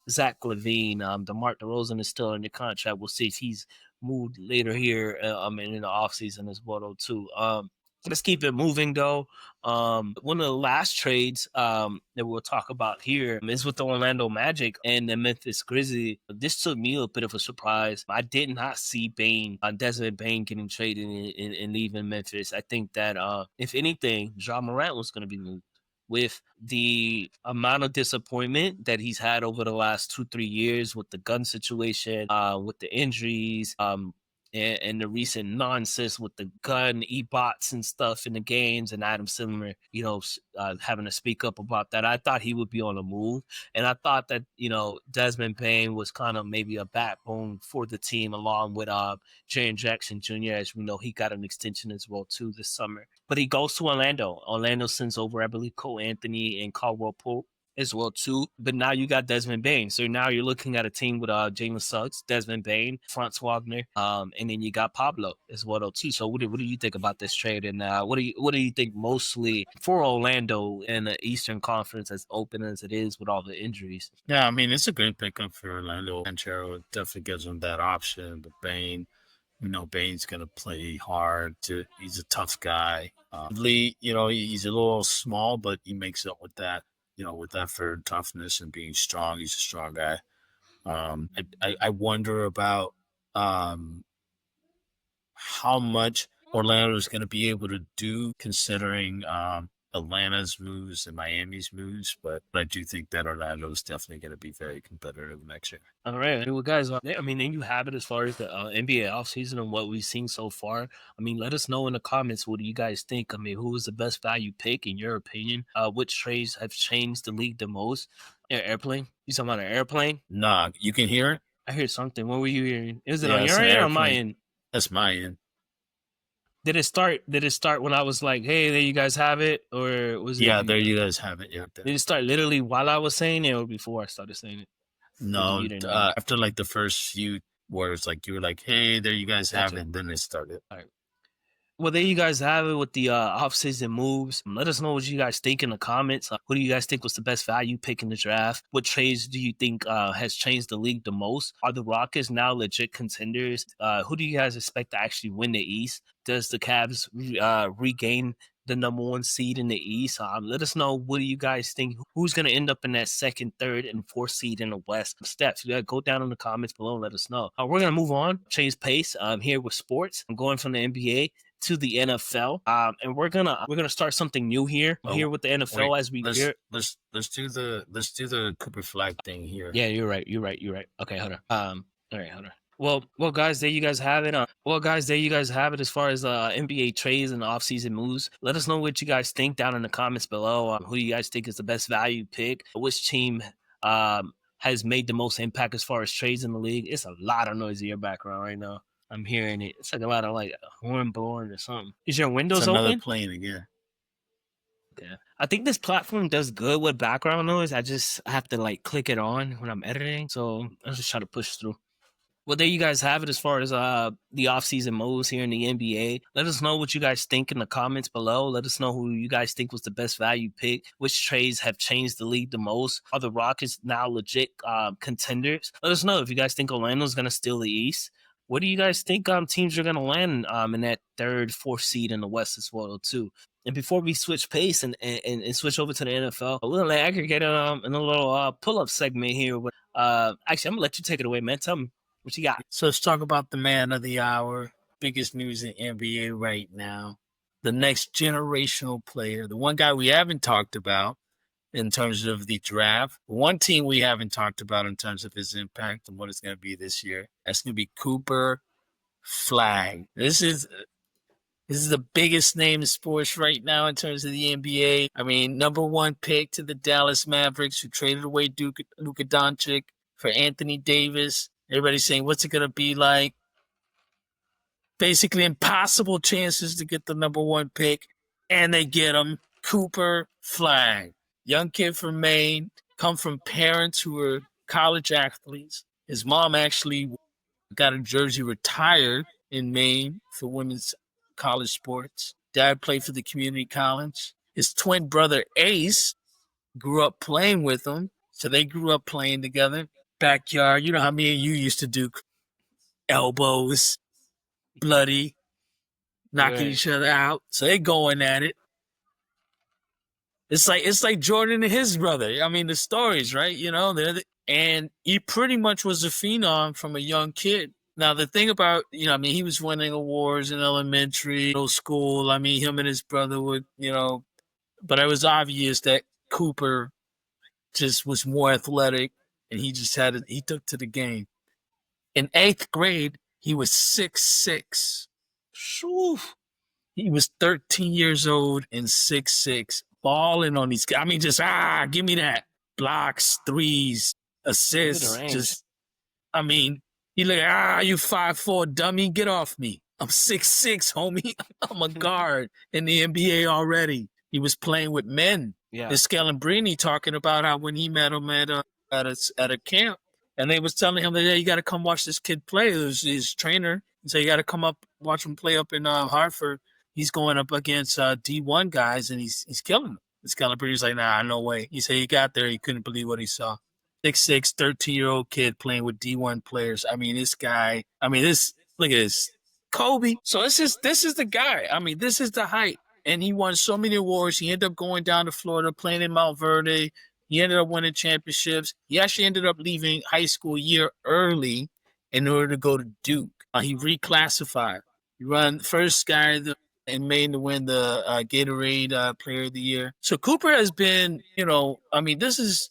Zach LaVine. DeMar DeRozan is still in the contract. We'll see if he's moved later here in the offseason as well, too. Let's keep it moving, though. One of the last trades that we'll talk about here is with the Orlando Magic and the Memphis Grizzlies. This took me a bit of a surprise. I did not see Desmond Bane getting traded and leaving Memphis. I think that, if anything, Ja Morant was going to be moved. With the amount of disappointment that he's had over the last 2-3 years with the gun situation, with the injuries, and the recent nonsense with the gun e-bots and stuff in the games, and Adam Silver, having to speak up about that. I thought he would be on the move, and I thought that, Desmond Bane was kind of maybe a backbone for the team along with Jaren Jackson Jr. As we know, he got an extension as well too this summer. But he goes to Orlando. Orlando sends over, I believe, Cole Anthony and Caldwell Pope as well too. But now you got Desmond Bane. So now you're looking at a team with Jalen Suggs, Desmond Bane, Franz Wagner, and then you got Pablo as well too. So what do you think about this trade? And what do you think mostly for Orlando in the Eastern Conference, as open as it is with all the injuries? Yeah, I mean, it's a great pickup for Orlando. Banchero definitely gives them that option. But Bane, Bane's going to play hard. He's a tough guy. Lee, he's a little small, but he makes up with that. With that for toughness and being strong. He's a strong guy. I wonder about how much Orlando is going to be able to do considering Atlanta's moves and Miami's moves, but I do think that Orlando is definitely going to be very competitive next year. All right. Well, guys, I mean, then you have it as far as the NBA offseason and what we've seen so far. I mean, let us know in the comments, what do you guys think? I mean, who was the best value pick in your opinion? Which trades have changed the league the most? Airplane? You talking about an airplane? Nah, you can hear it? I heard something. What were you hearing? Is it on your end or on my end? That's my end. Did it start when I was like, hey, there you guys have it? Or was it? Yeah, there you guys have it. Yeah. Did it start literally while I was saying it or before I started saying it? No, after like the first few words, like you were like, hey, there you guys have it. And then it started. All right. Well, there you guys have it with the offseason moves. Let us know what you guys think in the comments. Who do you guys think was the best value pick in the draft? What trades do you think has changed the league the most? Are the Rockets now legit contenders? Who do you guys expect to actually win the East? Does the Cavs regain the number 1 seed in the East? Let us know, what do you guys think? Who's going to end up in that 2nd, 3rd, and 4th seed in the West? Steps, go down in the comments below and let us know. We're going to move on, change pace here with sports. I'm going from the NBA to the NFL, and we're gonna start something new here with the NFL. Wait, as we let's do the Cooper Flagg thing here. Yeah, you're right. Okay, hold on. All right, hold on. Well, guys, there you guys have it. As far as NBA trades and offseason moves. Let us know what you guys think down in the comments below. Who do you guys think is the best value pick? Which team has made the most impact as far as trades in the league? It's a lot of noise in your background right now. I'm hearing it. It's like a lot of horn blowing or something. Is your windows open? Another plane again. Yeah. I think this platform does good with background noise. I have to click it on when I'm editing. So I'll just try to push through. Well, there you guys have it as far as the offseason moves here in the NBA. Let us know what you guys think in the comments below. Let us know who you guys think was the best value pick. Which trades have changed the league the most? Are the Rockets now legit contenders? Let us know if you guys think Orlando's going to steal the East. What do you guys think teams are going to land in that third, fourth seed in the West as well, too? And before we switch pace and switch over to the NFL, a little aggregate in a little pull-up segment here. Actually, I'm going to let you take it away, man. Tell me what you got. So let's talk about the man of the hour. Biggest news in NBA right now. The next generational player. The one guy we haven't talked about in terms of the draft. One team we haven't talked about in terms of his impact and what it's going to be this year. That's going to be Cooper Flagg. This is the biggest name in sports right now in terms of the NBA. I mean, number one pick to the Dallas Mavericks, who traded away Luka Doncic for Anthony Davis. Everybody's saying, what's it going to be like? Basically impossible chances to get the number one pick, and they get him. Cooper Flagg, young kid from Maine, come from parents who were college athletes. His mom actually got a jersey retired in Maine for women's college sports. Dad played for the community college. His twin brother Ace grew up playing with him, so they grew up playing together. Backyard, you know how me and you used to do, elbows, bloody, knocking each other out. So they're going at it. It's like Jordan and his brother. I mean, the stories, right? You know, and he pretty much was a phenom from a young kid. Now, the thing about, you know, I mean, he was winning awards in elementary, middle school. I mean, him and his brother would, you know, but it was obvious that Cooper just was more athletic, and he just he took to the game. In 8th grade, he was 6'6". He was 13 years old and 6'6", balling on these guys. I mean, just, give me that. Blocks, threes, assists. Just, I mean, he like, you 5'4", dummy, get off me. I'm 6'6", homie. I'm a guard in the NBA already. He was playing with men. Yeah. And Scalabrini talking about how when he met him at a camp, and they was telling him that, yeah, you got to come watch this kid play. It was his trainer. So you got to come up, watch him play up in Hartford. He's going up against D1 guys, and he's killing them. Scalabrini's like, nah, no way. He said he got there. He couldn't believe what he saw. 6'6", 13-year-old kid playing with D1 players. I mean, this guy, look at this. Kobe. So this is the guy. I mean, this is the height. And he won so many awards. He ended up going down to Florida, playing in Mount Verde. He ended up winning championships. He actually ended up leaving high school a year early in order to go to Duke. He reclassified. He ran first guy in Maine to win the Gatorade Player of the Year. So Cooper has been, you know, I mean, this is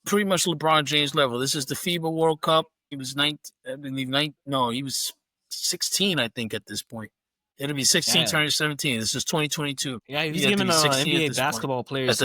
pretty much LeBron James level. This is the FIBA World Cup. He was he was 16, I think, at this point. It'll be 16 turning 17. This is 2022. Yeah, he's giving NBA basketball players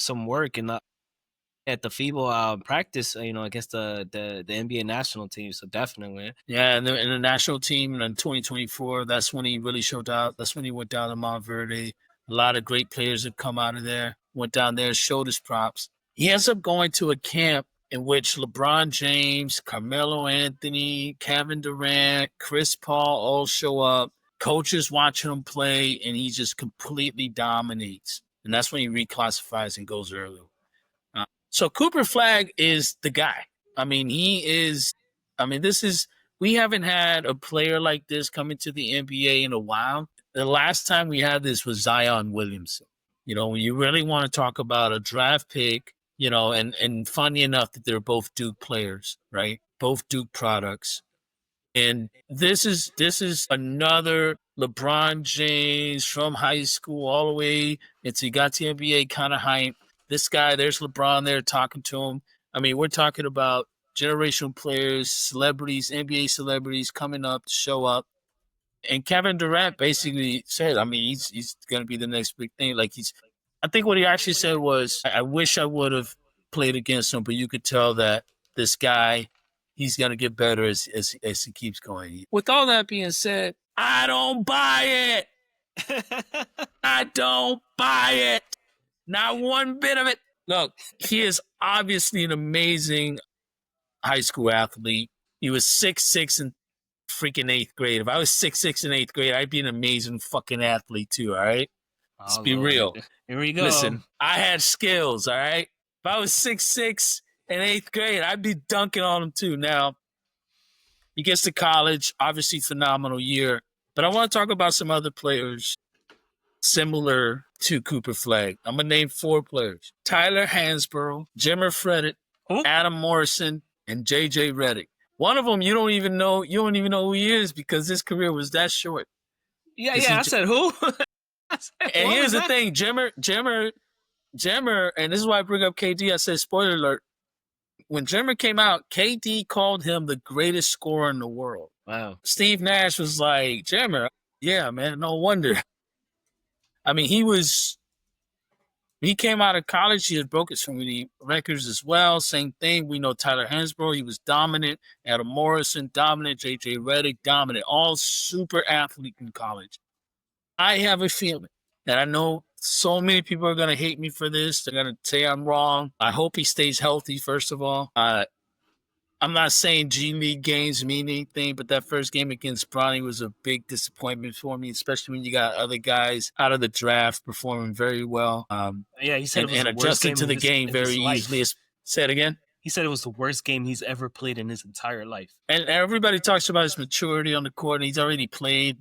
some work at the FIBA practice, you know, against the NBA national team. So definitely. Yeah, and the national team in 2024, that's when he really showed out. That's when he went down to Mount Verde. A lot of great players have come out of there, went down there, showed his props. He ends up going to a camp in which LeBron James, Carmelo Anthony, Kevin Durant, Chris Paul all show up. Coaches watching him play, and he just completely dominates. And that's when he reclassifies and goes early. So Cooper Flagg is the guy. I mean, we haven't had a player like this come into the NBA in a while. The last time we had this was Zion Williamson. You know, when you really want to talk about a draft pick, you know, and funny enough that they're both Duke players, right? Both Duke products. And this is another LeBron James from high school all the way until he got to NBA kind of hype. This guy, there's LeBron there talking to him. I mean, we're talking about generational players, celebrities, NBA celebrities coming up to show up. And Kevin Durant basically said, I mean, he's going to be the next big thing. I think what he actually said was, I wish I would have played against him, but you could tell that this guy, he's going to get better as he keeps going. With all that being said, I don't buy it. I don't buy it. Not one bit of it. Look, he is obviously an amazing high school athlete. He was 6'6" in freaking 8th grade. If I was 6'6" in 8th grade, I'd be an amazing fucking athlete too, all right? Let's be real. Here we go. Listen, I had skills, all right? If I was 6'6" in 8th grade, I'd be dunking on him too. Now, he gets to college, obviously phenomenal year. But I want to talk about some other players similar to Cooper Flagg. I'm going to name 4 players. Tyler Hansbrough, Jimmer Fredette, Adam Morrison, and J.J. Redick. One of them you don't even know who he is because his career was that short. Yeah, I said who? And here's the thing, Jimmer, and this is why I bring up KD. I said, spoiler alert, when Jimmer came out, KD called him the greatest scorer in the world. Wow. Steve Nash was like, Jimmer, yeah, man, no wonder. I mean, he came out of college, he had broken so many records as well. Same thing. We know Tyler Hansbrough, he was dominant. Adam Morrison, dominant. J.J. Redick, dominant. All super athlete in college. I have a feeling that I know so many people are going to hate me for this. They're going to say I'm wrong. I hope he stays healthy, first of all. I'm not saying G League games mean anything, but that first game against Bronny was a big disappointment for me, especially when you got other guys out of the draft performing very well. Yeah, he said it was and the worst adjusting game to the of game very easily. Say it again. He said it was the worst game he's ever played in his entire life. And everybody talks about his maturity on the court, and he's already played,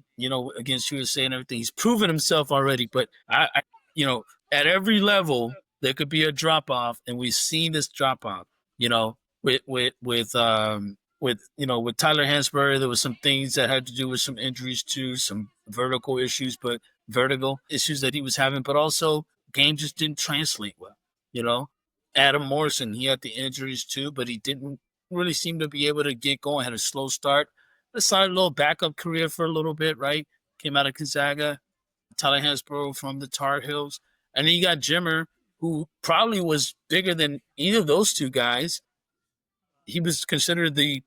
against USA and everything. He's proven himself already, but I at every level there could be a drop off, and we've seen this drop off. With Tyler Hansbrough, there was some things that had to do with some injuries too, some vertical issues that he was having, but also game just didn't translate well. Adam Morrison, he had the injuries too, but he didn't really seem to be able to get going. Had a slow start. Decided a little backup career for a little bit, right? Came out of Gonzaga. Tyler Hansbrough from the Tar Heels. And then you got Jimmer, who probably was bigger than either of those two guys. He was considered the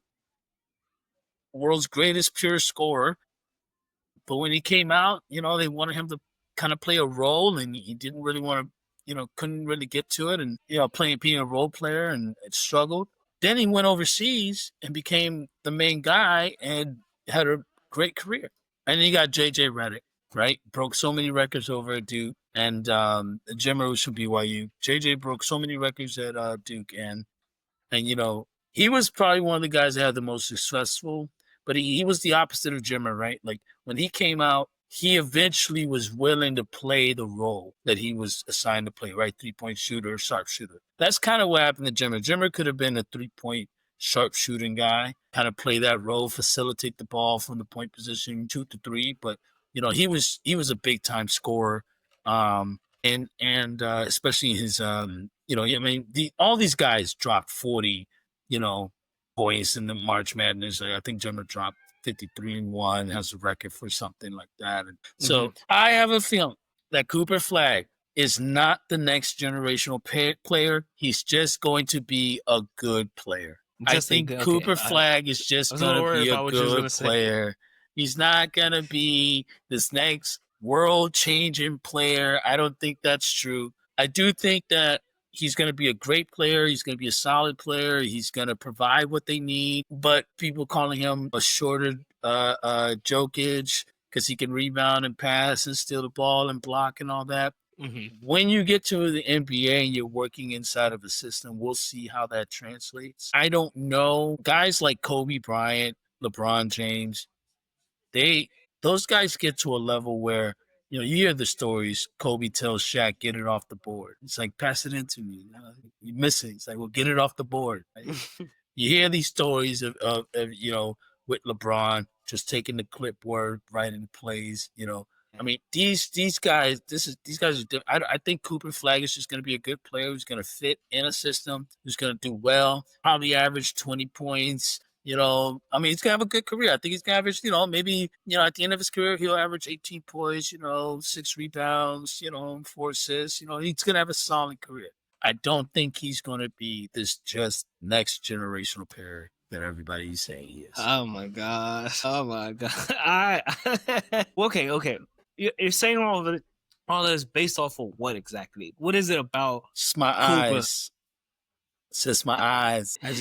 world's greatest pure scorer. But when he came out, they wanted him to kind of play a role, and he didn't really want to, couldn't really get to it, and, being a role player, and it struggled. Then he went overseas and became the main guy and had a great career. And then you got J.J. Redick, right? Broke so many records over at Duke, and Jimmer was from BYU. J.J. broke so many records at Duke, and he was probably one of the guys that had the most successful, but he was the opposite of Jimmer, right? Like when he came out, he eventually was willing to play the role that he was assigned to play, right? 3-point shooter, sharpshooter. That's kind of what happened to Jimmer. Jimmer could have been a 3-point sharpshooting guy, kind of play that role, facilitate the ball from the point position, 2 to 3. But, he was a big time scorer. And especially his, all these guys dropped 40, points in the March Madness. I think Jimmer dropped 53-1, has a record for something like that. And so I have a feeling that Cooper Flagg is not the next generational player. He's just going to be a good player. I think Cooper Flagg is just going to be a good player. He's not going to be this next world-changing player. I don't think that's true. I do think that he's going to be a great player. He's going to be a solid player. He's going to provide what they need. But people calling him a shorter Jokic because he can rebound and pass and steal the ball and block and all that. Mm-hmm. When you get to the NBA and you're working inside of a system, we'll see how that translates. I don't know. Guys like Kobe Bryant, LeBron James, those guys get to a level where, you hear the stories. Kobe tells Shaq, get it off the board. It's like, pass it into me. You miss it. It's like, well, get it off the board. Right? You hear these stories of with LeBron just taking the clipboard, writing plays, I mean, these guys, these guys are different. I think Cooper Flagg is just going to be a good player who's going to fit in a system, who's going to do well, probably average 20 points. He's going to have a good career. I think he's going to average, maybe, at the end of his career, he'll average 18 points, 6 rebounds, 4 assists. He's going to have a solid career. I don't think he's going to be this just next generational player that everybody's saying he is. Oh, my gosh. Okay. You're saying all this based off of what exactly? What is it about It's my Cooper? eyes. It's just my eyes. I look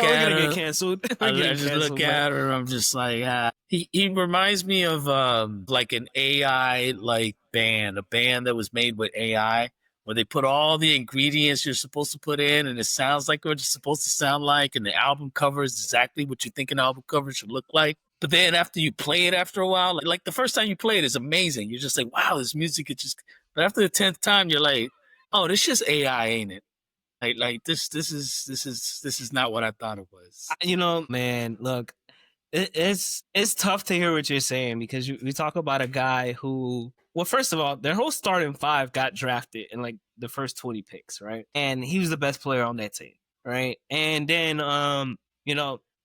we're at gonna her. get canceled. I just look at her. I'm just like, He reminds me of like an AI like band, a band that was made with AI, where they put all the ingredients you're supposed to put in, and it sounds like what it's supposed to sound like, and the album cover is exactly what you think an album cover should look like. But then after you play it after a while, like the first time you play it is amazing. You're just like, wow, this music is just. But after the 10th time, you're like, oh, this just AI, ain't it? Like this is not what I thought it was. Man, look, it's tough to hear what you're saying because we talk about a guy who, well, first of all, their whole starting five got drafted in like the first 20 picks, right? And he was the best player on that team, right? And then,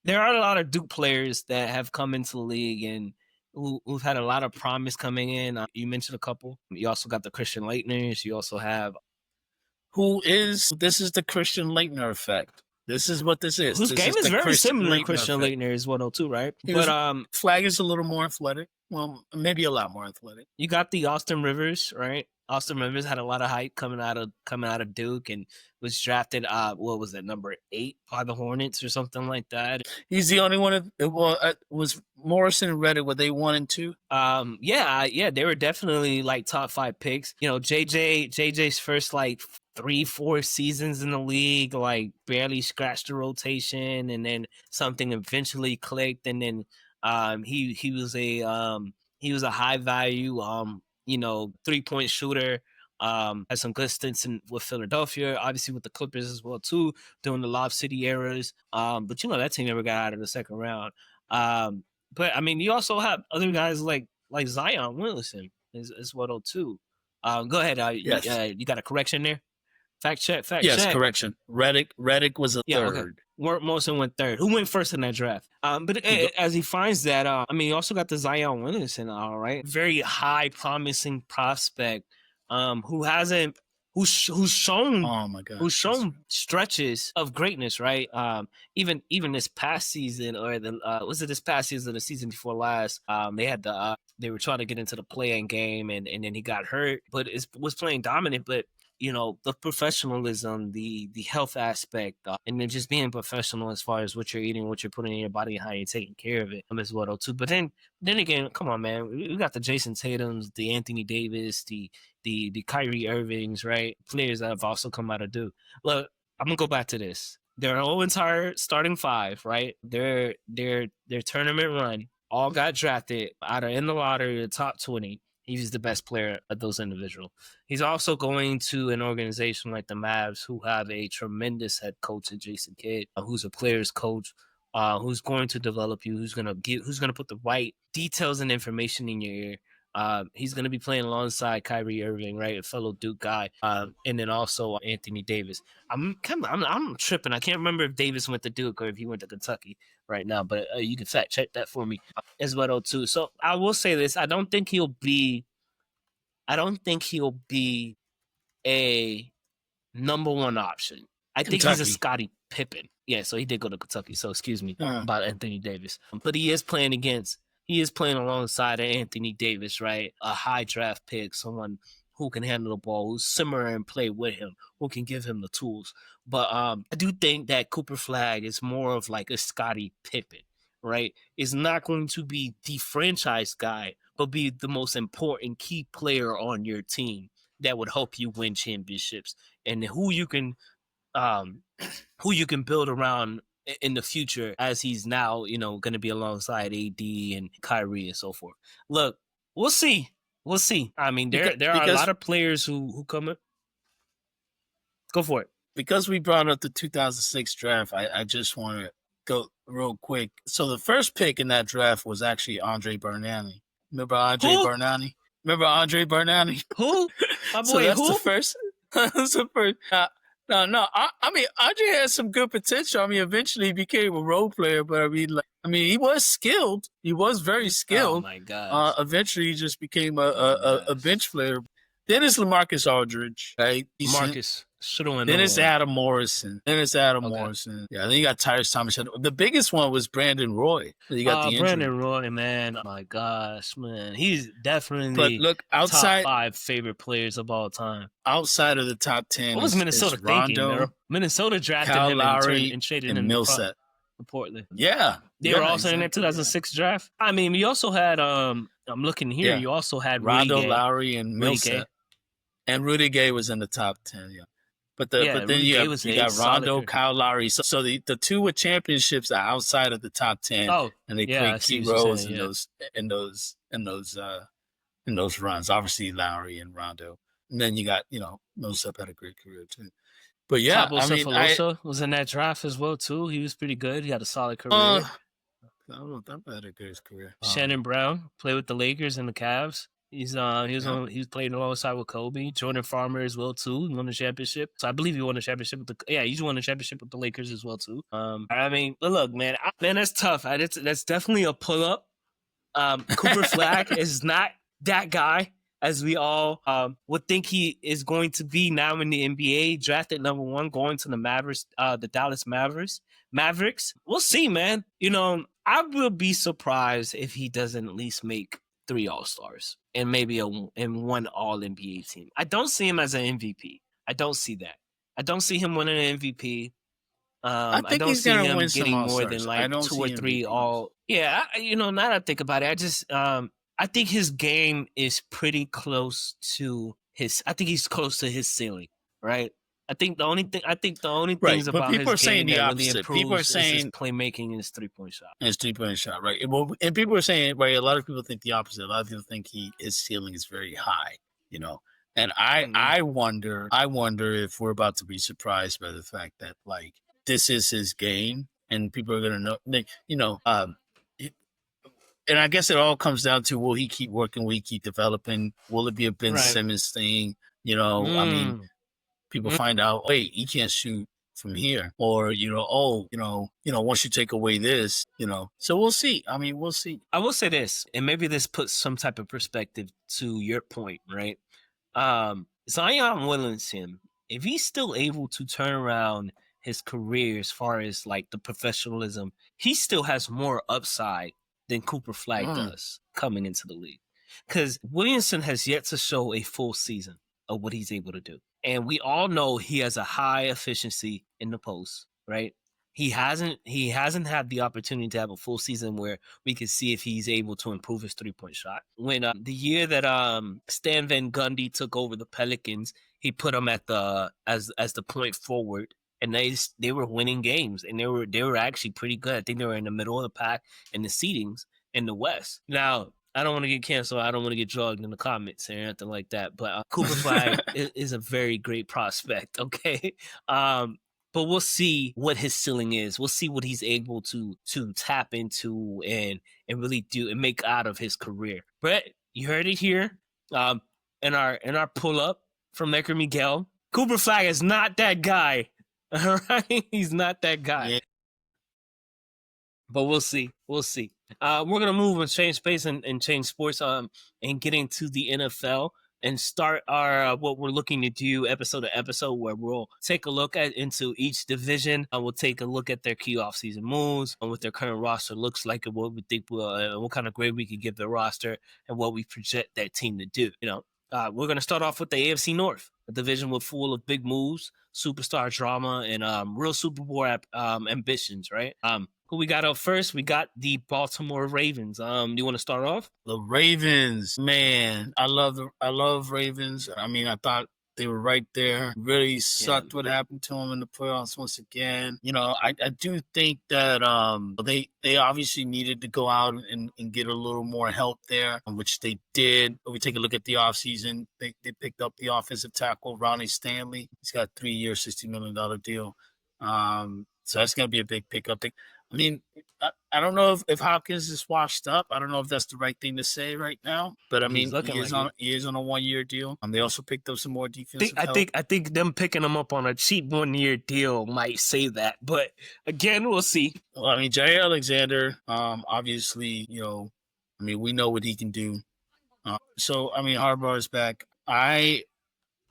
there are a lot of Duke players that have come into the league and who've had a lot of promise coming in. You mentioned a couple. You also got the Christian Laettners. You also have this is the Christian Laettner effect. This is what this is. Whose game is very similar to Christian effect. Laettner as well, too, right? Flagg is a little more athletic. Well, maybe a lot more athletic. You got the Austin Rivers, right? Austin Rivers had a lot of hype coming out of Duke and was drafted, what was it, number 8 by the Hornets or something like that. He's the only one. Was Morrison and Reddick, were they 1 and 2? Yeah, they were definitely like top 5 picks. JJ's first like 3-4 seasons in the league, like barely scratched the rotation, and then something eventually clicked, and then he was a high value 3-point shooter. Had some good stints with Philadelphia, obviously with the Clippers as well too, during the Lob City eras. But that team never got out of the second round. But I mean, you also have other guys like Zion Williamson as well too. Go ahead. Yes. You got a correction there? Fact check. Yes, correction. Reddick was a third. Okay. Wilson went third. Who went first in that draft? But as he finds that, you also got the Zion Williamson, all right, very high promising prospect, who's shown, oh my God, who's shown stretches of greatness, right? Even this past season, or was it this past season or the season before last? They were trying to get into the play-in game, and then he got hurt, but was playing dominant, but. The professionalism, the health aspect, and then just being professional as far as what you're eating, what you're putting in your body, and how you're taking care of it as well too. But then again, come on, man, we got the Jason Tatums, the Anthony Davis, the Kyrie Irvings, right? Players that have also come out of Duke. Look, I'm gonna go back to this. Their whole entire starting five, right? Their tournament run all got drafted out of in the lottery, the top 20. He's the best player of those individuals. He's also going to an organization like the Mavs, who have a tremendous head coach, Jason Kidd, who's a player's coach, who's going to develop you, who's gonna put the right details and information in your ear. He's going to be playing alongside Kyrie Irving, right, a fellow Duke guy, and then also Anthony Davis. I'm tripping. I can't remember if Davis went to Duke or if he went to Kentucky right now, but you can fact check that for me as well too. So I will say this: I don't think he'll be a number one option. I think he's a Scottie Pippen. Yeah, so he did go to Kentucky. So excuse me about Anthony Davis, but he is playing alongside Anthony Davis, right? A high draft pick, someone who can handle the ball, who's simmer and play with him, who can give him the tools. But I do think that Cooper Flagg is more of like a Scottie Pippen, right? Is not going to be the franchise guy, but be the most important key player on your team that would help you win championships, and who you can build around in the future, as he's now, going to be alongside AD and Kyrie and so forth. Look, we'll see. I mean, there are a lot of players who come up. Go for it. Because we brought up the 2006 draft, I just want to go real quick. So the first pick in that draft was actually Andre Bernani. Remember Andre Bernani? Who? My boy, so that's who? The first. That's the first. No. I mean, Andre had some good potential. I mean, eventually he became a role player, but he was skilled. He was very skilled. Oh my God. Eventually he just became a bench player. Then it's LaMarcus Aldridge, right? Marcus should have went. Then it's on. Adam Morrison. Yeah, then you got Tyrese Thomas. The biggest one was Brandon Roy. You got the injury. Brandon Roy, man. Oh my gosh, man. He's definitely But look, outside top 5 favorite players of all time. Outside of the top 10, what was Minnesota thinking? Rondo, Minnesota drafted Kyle him Lowry, and traded and him Millsap. to Portland. Yeah. They were also in their 2006 draft. I mean, you also had I'm looking here. You also had Rondo, Rudy Gay. Lowry, and Millsap. And Rudy Gay was in the top 10, yeah. But then you got Rondo, Kyle Lowry. So the two with championships are outside of the top 10. Oh, and they play key roles in those runs. Obviously Lowry and Rondo. And then you got, Millsap had a great career too. But yeah, Cabo Cephalosa was in that draft as well too. He was pretty good. He had a solid career. I don't know if that had a good career. Shannon Brown played with the Lakers and the Cavs. He was playing alongside with Kobe. Jordan Farmer as well too. He won the championship. So I believe he won the championship he won the championship with the Lakers as well too. I mean, but look, man, that's tough. That's definitely a pull up. Cooper Flagg is not that guy as we all would think he is going to be now in the NBA. Drafted number 1, going to the Mavericks, the Dallas Mavericks. We'll see, man. I will be surprised if he doesn't at least make 3 All-Stars and maybe in 1 All-NBA team. I don't see him as an MVP. I don't see that. I don't see him winning an MVP. I think don't he's see gonna him win getting more than like 2 or 3 all. Yeah, now that I think about it, I just I think his game is pretty close to his. I think he's close to his ceiling, right? I think the only things about people are his saying game the that opposite. really improves People are saying is his playmaking and his 3-point shot. His 3-point shot, right? Well, and people are saying, right? A lot of people think the opposite. A lot of people think his ceiling is very high, And I wonder if we're about to be surprised by the fact that like this is his game, and people are gonna know, and I guess it all comes down to, will he keep working? Will he keep developing? Will it be a Ben Simmons thing? I mean, people find out, wait, he can't shoot from here, or once you take away this, so we'll see. I mean, we'll see. I will say this, and maybe this puts some type of perspective to your point, right? Zion Williamson, if he's still able to turn around his career as far as like the professionalism, he still has more upside than Cooper Flagg does coming into the league. Because Williamson has yet to show a full season of what he's able to do. And we all know he has a high efficiency in the post, right? He hasn't had the opportunity to have a full season where we can see if he's able to improve his 3-point shot. When the year that Stan Van Gundy took over the Pelicans, he put him at as the point forward, and they were winning games, and they were actually pretty good. I think they were in the middle of the pack in the seedings in the West. Now, I don't want to get canceled. I don't want to get drugged in the comments or anything like that. But Cooper Flagg is a very great prospect, okay? But we'll see what his ceiling is. We'll see what he's able to tap into and really do and make out of his career. Brett, you heard it here in our pull-up from Edgar Miguel. Cooper Flagg is not that guy. All right? He's not that guy. Yeah. But we'll see. We're going to move and change space and change sports and get into the NFL and start our what we're looking to do episode to episode, where we'll take a look into each division. We'll take a look at their key offseason moves and what their current roster looks like, and what we think what kind of grade we could give their roster and what we project that team to do. We're going to start off with the AFC North, a division full of big moves, superstar drama, and real Super Bowl ambitions, right? Who we got up first? We got the Baltimore Ravens. Do you want to start off? The Ravens, man, I love Ravens. I mean, I thought they were right there. Really sucked what happened to them in the playoffs once again. I do think that they obviously needed to go out and get a little more help there, which they did. If we take a look at the offseason, they picked up the offensive tackle, Ronnie Stanley. He's got a 3-year, $60 million deal. So that's going to be a big pickup. I mean, I don't know if Hopkins is washed up. I don't know if that's the right thing to say right now. But, I mean, he is on a 1-year deal. They also picked up some more defensive help. I think them picking him up on a cheap 1-year deal might say that. But, again, we'll see. Well, I mean, Jair Alexander, obviously, we know what he can do. So, I mean, Harbaugh is back. I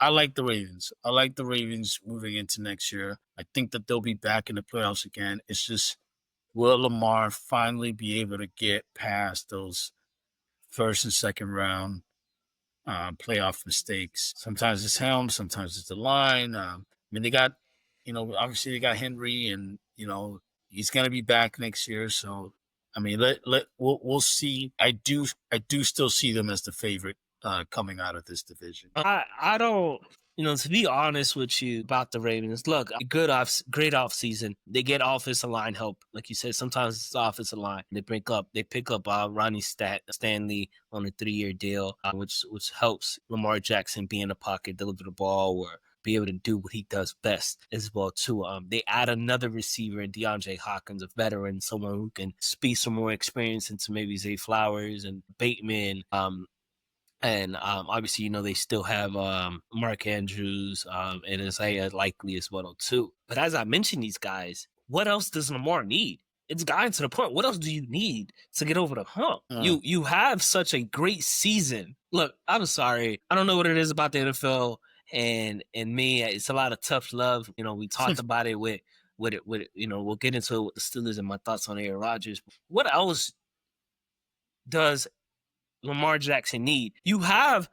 like the Ravens. I like the Ravens moving into next year. I think that they'll be back in the playoffs again. It's just, will Lamar finally be able to get past those first and second round playoff mistakes? Sometimes it's him, sometimes it's the line. They got, obviously they got Henry, and he's gonna be back next year. So, we'll see. I do still see them as the favorite coming out of this division. I don't, to be honest with you about the Ravens, look, great off season. They get offensive line help. Like you said, sometimes it's the offensive line. They pick up Ronnie Stanley on a 3-year deal, which helps Lamar Jackson be in the pocket, deliver the ball, or be able to do what he does best as well too. They add another receiver in DeAndre Hopkins, a veteran, someone who can speak some more experience into maybe Zay Flowers and Bateman. And obviously, they still have Mark Andrews and Isaiah Likely as well too. But as I mentioned, these guys, what else does Lamar need? It's gotten to the point. What else do you need to get over the hump? You have such a great season. Look, I'm sorry. I don't know what it is about the NFL and me. It's a lot of tough love. We talked about it with it. We'll get into it with the Steelers and my thoughts on Aaron Rodgers. What else does Lamar Jackson need? You have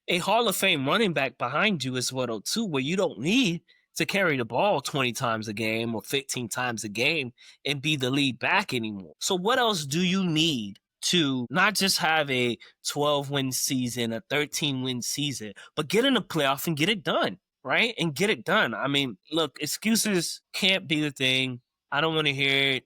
a Hall of Fame running back behind you as well too, where you don't need to carry the ball 20 times a game or 15 times a game and be the lead back anymore. So what else do you need to not just have a 12-win season, a 13-win season, but get in the playoff and get it done, right? And get it done. Look, excuses can't be the thing. I don't want to hear it,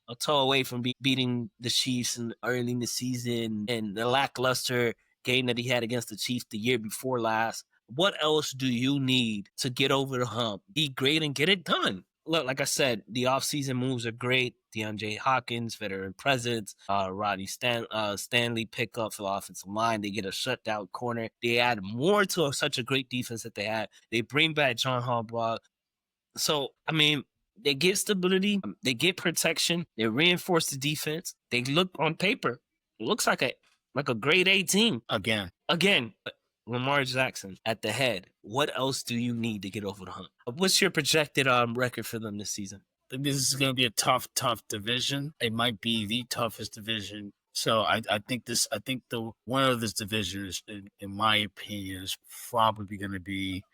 a toe away from beating the Chiefs early in the season and the lackluster game that he had against the Chiefs the year before last. What else do you need to get over the hump? Be great and get it done. Look, like I said, the offseason moves are great. DeAndre Hopkins, veteran presence, Rodney Stanley pickup for the offensive line. They get a shutdown corner. They add more to such a great defense that they had. They bring back John Harbaugh. So, they get stability, they get protection, they reinforce the defense. They look on paper, it looks like a grade A team. Again, Lamar Jackson at the head. What else do you need to get over the hump? What's your projected record for them this season? This is going to be a tough division. It might be the toughest division. So I think the winner of this division is, in my opinion, is probably going to be,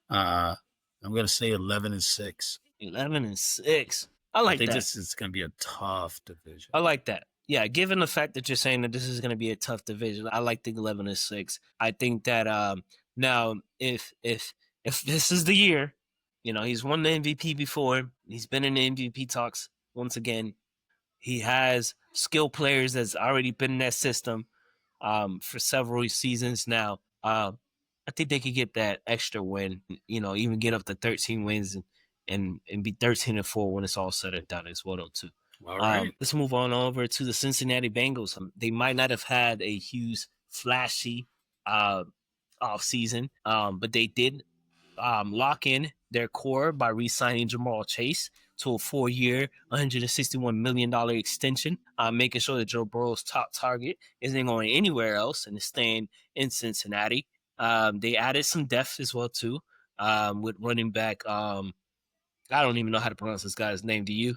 I'm going to say 11-6. 11-6. I like that. It's going to be a tough division. I like that. Yeah, given the fact that you're saying that this is going to be a tough division, I like the 11-6. I think that now if this is the year, he's won the MVP before. He's been in the MVP talks once again. He has skilled players that's already been in that system for several seasons now. I think they could get that extra win, even get up to 13 wins and be 13-4 when it's all said and done as well too. All right. Let's move on over to the Cincinnati Bengals. They might not have had a huge, flashy off season, but they did lock in their core by re-signing Jamal Chase to a 4-year, $161 million extension, making sure that Joe Burrow's top target isn't going anywhere else and is staying in Cincinnati. They added some depth as well too, with running back. I don't even know how to pronounce this guy's name. Do you?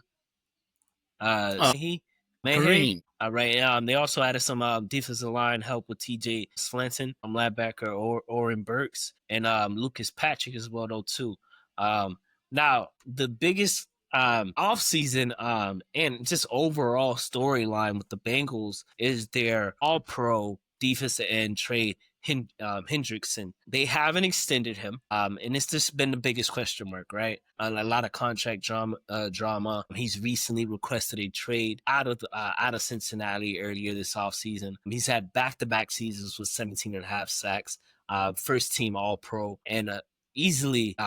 Green. All right. They also added some defensive line help with TJ Slanton, linebacker Oren Burks, and Lucas Patrick as well though too. Now the biggest offseason and just overall storyline with the Bengals is their all-pro defensive end trade Hendrickson. They haven't extended him, and it's just been the biggest question mark, right? A lot of contract drama. He's recently requested a trade out of Cincinnati earlier this offseason. He's had back-to-back seasons with 17.5 sacks, first team All-Pro, and easily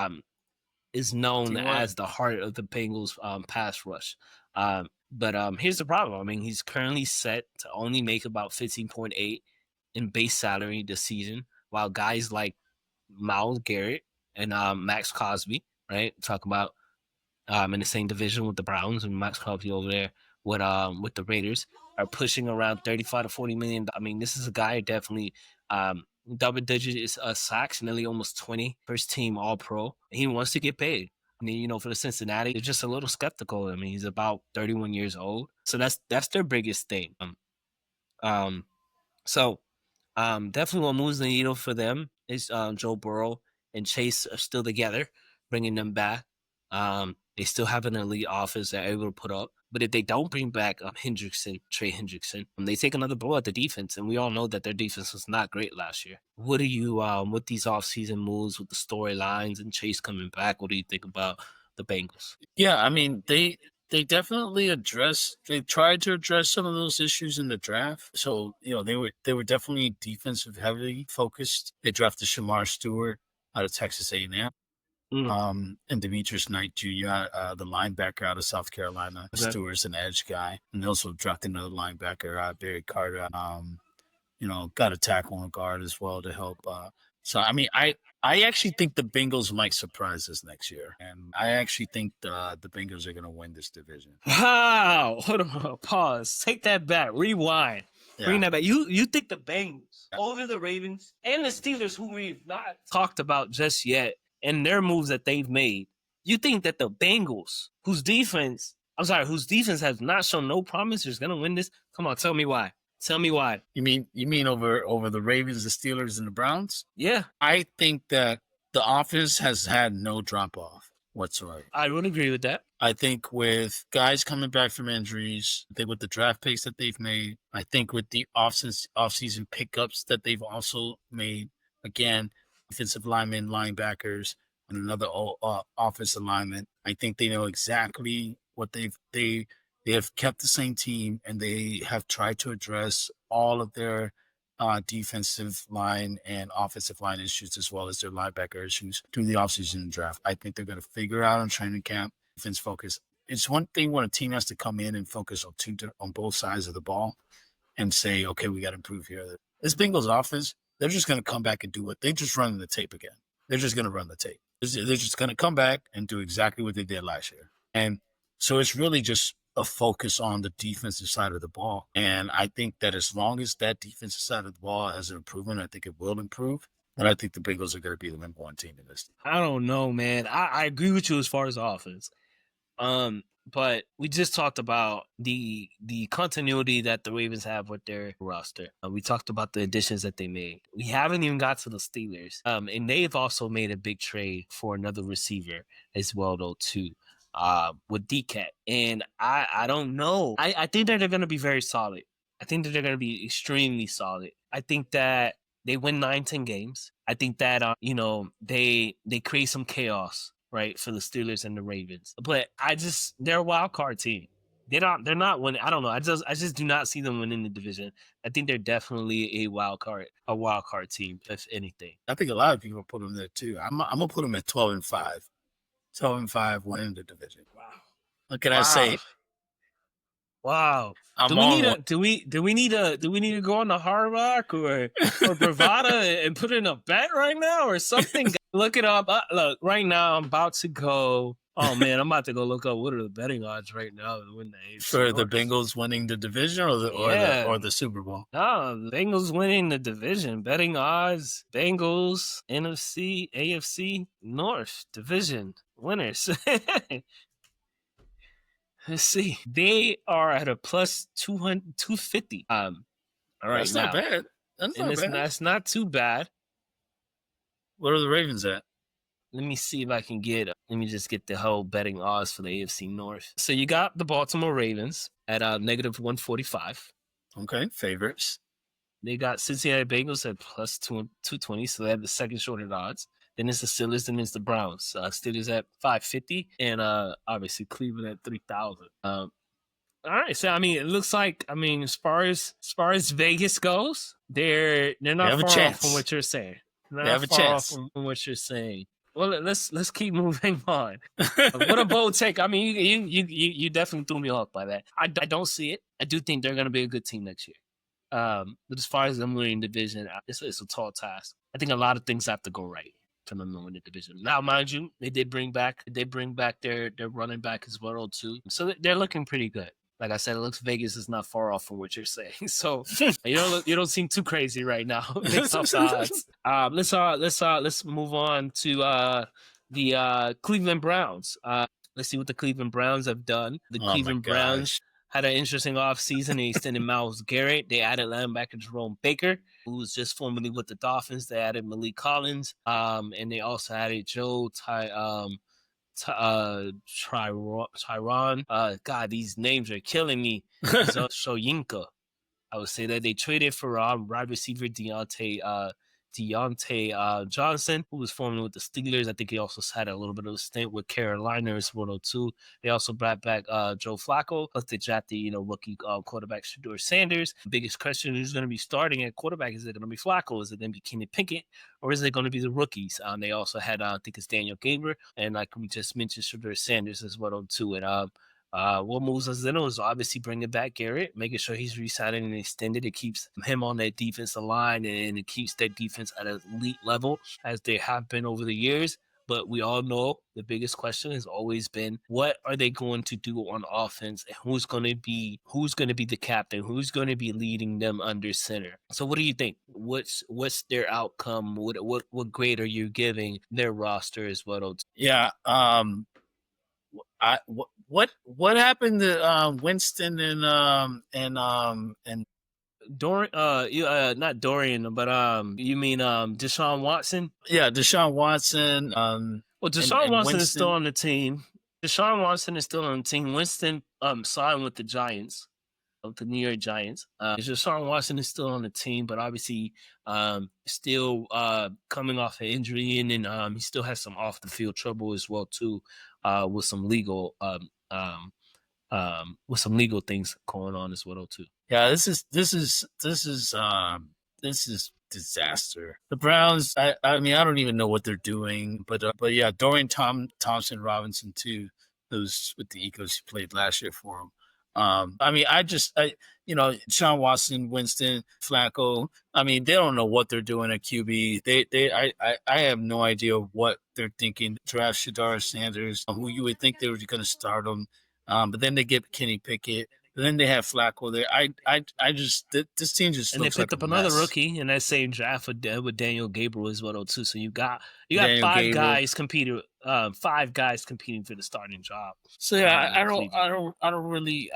is known as the heart of the Bengals pass rush. But here's the problem. He's currently set to only make about 15.8 in base salary this season, while guys like Myles Garrett and Max Crosby, right, talk about in the same division with the Browns and Max Crosby over there with the Raiders, are pushing around 35 to 40 million. This is a guy definitely double-digit sacks, nearly almost 20, first team All-Pro. He wants to get paid. I mean, for the Cincinnati, they're just a little skeptical. I mean, he's about 31 years old, so that's their biggest thing. So definitely what moves the needle for them is Joe Burrow and Chase are still together, bringing them back. They still have an elite offense they're able to put up. But if they don't bring back Trey Hendrickson, they take another blow at the defense. And we all know that their defense was not great last year. What do you, with these offseason moves, with the storylines and Chase coming back, what do you think about the Bengals? Yeah, I mean, they definitely tried to address some of those issues in the draft. So, they were definitely defensive heavily focused. They drafted Shamar Stewart out of Texas A&M. And Demetrius Knight Jr., the linebacker out of South Carolina. Okay. Stewart's an edge guy. And they also drafted another linebacker, Barry Carter. Got a tackle on guard as well to help. So, I mean, I actually think the Bengals might surprise us next year. And I actually think the Bengals are going to win this division. Wow. Hold on. Pause. Take that back. Rewind. Yeah. Bring that back. You think the Bengals over the Ravens and the Steelers, who we've not talked about just yet, and their moves that they've made, you think that the Bengals, whose defense has not shown no promise, is going to win this? Come on, tell me why. Tell me why. You mean over the Ravens, the Steelers, and the Browns? Yeah. I think that the offense has had no drop-off whatsoever. I would agree with that. I think with guys coming back from injuries, I think with the draft picks that they've made, I think with the off-season pickups that they've also made, again, offensive linemen, linebackers, and another offensive lineman. I think they know exactly what they have kept the same team, and they have tried to address all of their defensive line and offensive line issues, as well as their linebacker issues through the offseason draft. I think they're going to figure out on training camp, defense focus. It's one thing when a team has to come in and focus on both sides of the ball and say, okay, we got to improve here. This Bengals offense, they're just going to come back and do what they just run the tape again. They're just going to run the tape. They're just going to come back and do exactly what they did last year. And so it's really just a focus on the defensive side of the ball. And I think that as long as that defensive side of the ball has an improvement, I think it will improve. And I think the Bengals are going to be the number one team in this. I don't know, man. I agree with you as far as offense. But we just talked about the continuity that the Ravens have with their roster. We talked about the additions that they made. We haven't even got to the Steelers. And they've also made a big trade for another receiver as well, though, too, with DCAT. And I don't know. I think that they're going to be very solid. I think that they're going to be extremely solid. I think that they win 9-10 games. I think that, they create some chaos, right, for the Steelers and the Ravens. But they're a wild card team. They're not winning. I don't know. I just do not see them winning the division. I think they're definitely a wild card team, if anything. I think a lot of people put them there too. I'm gonna put them at 12-5. 12-5 winning the division. Wow. What can I say? Wow. Do we need to go on the Hard Rock or Bravada and put in a bet right now or something? Look it up. Look, right now I'm about to go. Oh man, I'm about to go look up what are the betting odds right now to win the AFC for North. the Bengals winning the division or the Super Bowl. No, the Bengals winning the division. Betting odds: Bengals, NFC, AFC North division winners. Let's see. They are at a plus 250. All right, that's not bad. That's not too bad. What are the Ravens at? Let me see if I can let me just get the whole betting odds for the AFC North. So you got the Baltimore Ravens at negative 145. Okay, favorites. They got Cincinnati Bengals at plus 220, so they have the second shorted odds. Then it's the Steelers, then it's the Browns. Steelers at 550, and obviously Cleveland at 3,000. All right, so I mean, it looks like as far as Vegas goes, they're not far off from what you're saying. They have a chance from what you're saying. Well, let's keep moving on. What a bold take! I mean, you definitely threw me off by that. I don't see it. I do think they're going to be a good team next year. But as far as them winning division, it's a tall task. I think a lot of things have to go right for them to win the division. Now, mind you, they did bring back their running back as well too. So they're looking pretty good. like I said, it looks Vegas is not far off from what you're saying. So you don't seem too crazy right now based off the odds. Let's move on to the Cleveland Browns. Let's see what the Cleveland Browns have done. The Cleveland Browns had an interesting offseason. They extended Myles Garrett. They added linebacker Jerome Baker, who was just formerly with the Dolphins. They added Malik Collins, and they also added Tyron. God, these names are killing me. Shoyinka. I would say that they traded for wide receiver Deontay Johnson, who was formerly with the Steelers. I think he also had a little bit of a stint with Carolina as well too. They also brought back Joe Flacco. Plus they drafted, rookie quarterback Shedeur Sanders. The biggest question is going to be starting at quarterback. Is it going to be Flacco? Is it going to be Kenny Pickett? Or is it going to be the rookies? They also had, I think it's Daniel Gabriel. And like we just mentioned, Shedeur Sanders as well too. And what moves us in is obviously bringing back Garrett, making sure he's re-signing and extended. It keeps him on that defensive line, and it keeps that defense at an elite level as they have been over the years. But we all know the biggest question has always been, what are they going to do on offense, and who's going to be the captain, who's going to be leading them under center? So what do you think? What's their outcome? What grade are you giving their roster as well? Yeah. What happened to Winston and Dorian? Not Dorian, but you mean Deshaun Watson? Yeah, Deshaun Watson. Well, Deshaun Watson is still on the team. Winston signed with the Giants, of the New York Giants. Deshaun Watson is still on the team, but obviously still coming off an injury, and then he still has some off the field trouble as well too, with some legal things going on as well too. Yeah, this is disaster. The Browns, I mean, I don't even know what they're doing, but yeah, Dorian Thompson Robinson too, who's with the Eagles, he played last year for him. I mean, Sean Watson, Winston, Flacco, I mean, they don't know what they're doing at QB. I have no idea what they're thinking. Draft Shedeur Sanders, who you would think they were going to start him. But then they get Kenny Pickett. And then they have Flacco there. This team just and looks they picked like up another rookie in that same draft with Daniel Gabriel as well too. So you got five guys competing for the starting job. So yeah, I don't really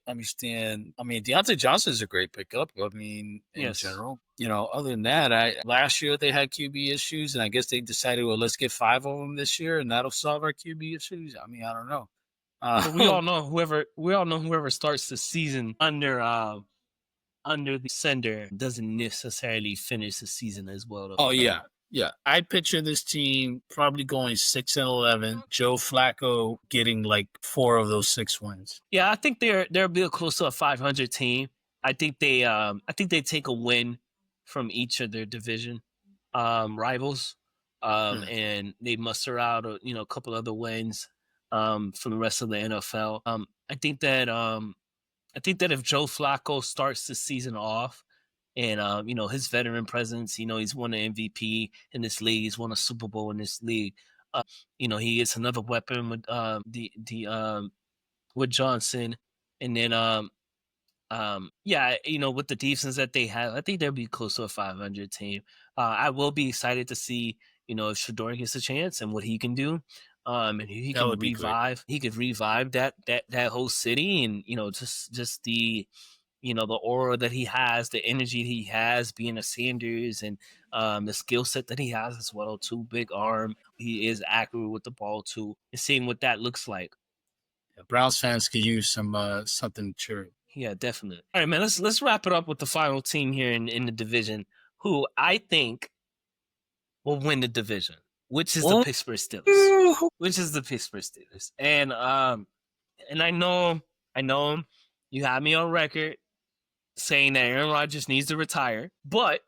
understand. I mean, Deontay Johnson is a great pickup. I mean, in general, other than that, last year they had QB issues, and I guess they decided, well, let's get 5 of them this year, and that'll solve our QB issues. I mean, I don't know. We all know whoever starts the season under the sender doesn't necessarily finish the season as well. Though. Oh yeah. I picture this team probably going 6-11. Joe Flacco getting like 4 of those 6 wins. Yeah, I think they'll be close to a 500 team. I think they take a win from each of their division rivals, and they muster out a couple other wins. From the rest of the NFL. I think that if Joe Flacco starts the season off and his veteran presence, he's won an MVP in this league, he's won a Super Bowl in this league. He gets another weapon with with Johnson, and then with the defense that they have, I think they'll be close to a 500 team. I will be excited to see if Shedeur gets a chance and what he can do. And he can revive. He could revive that whole city, and just the the aura that he has, the energy he has, being a Sanders, and the skill set that he has as well too. Big arm. He is accurate with the ball too. And seeing what that looks like. Yeah, Browns fans could use some something to cheer. Yeah, definitely. All right, man. Let's wrap it up with the final team here in the division, who I think will win the division. Which is the Pittsburgh Steelers. And I know you have me on record saying that Aaron Rodgers needs to retire, but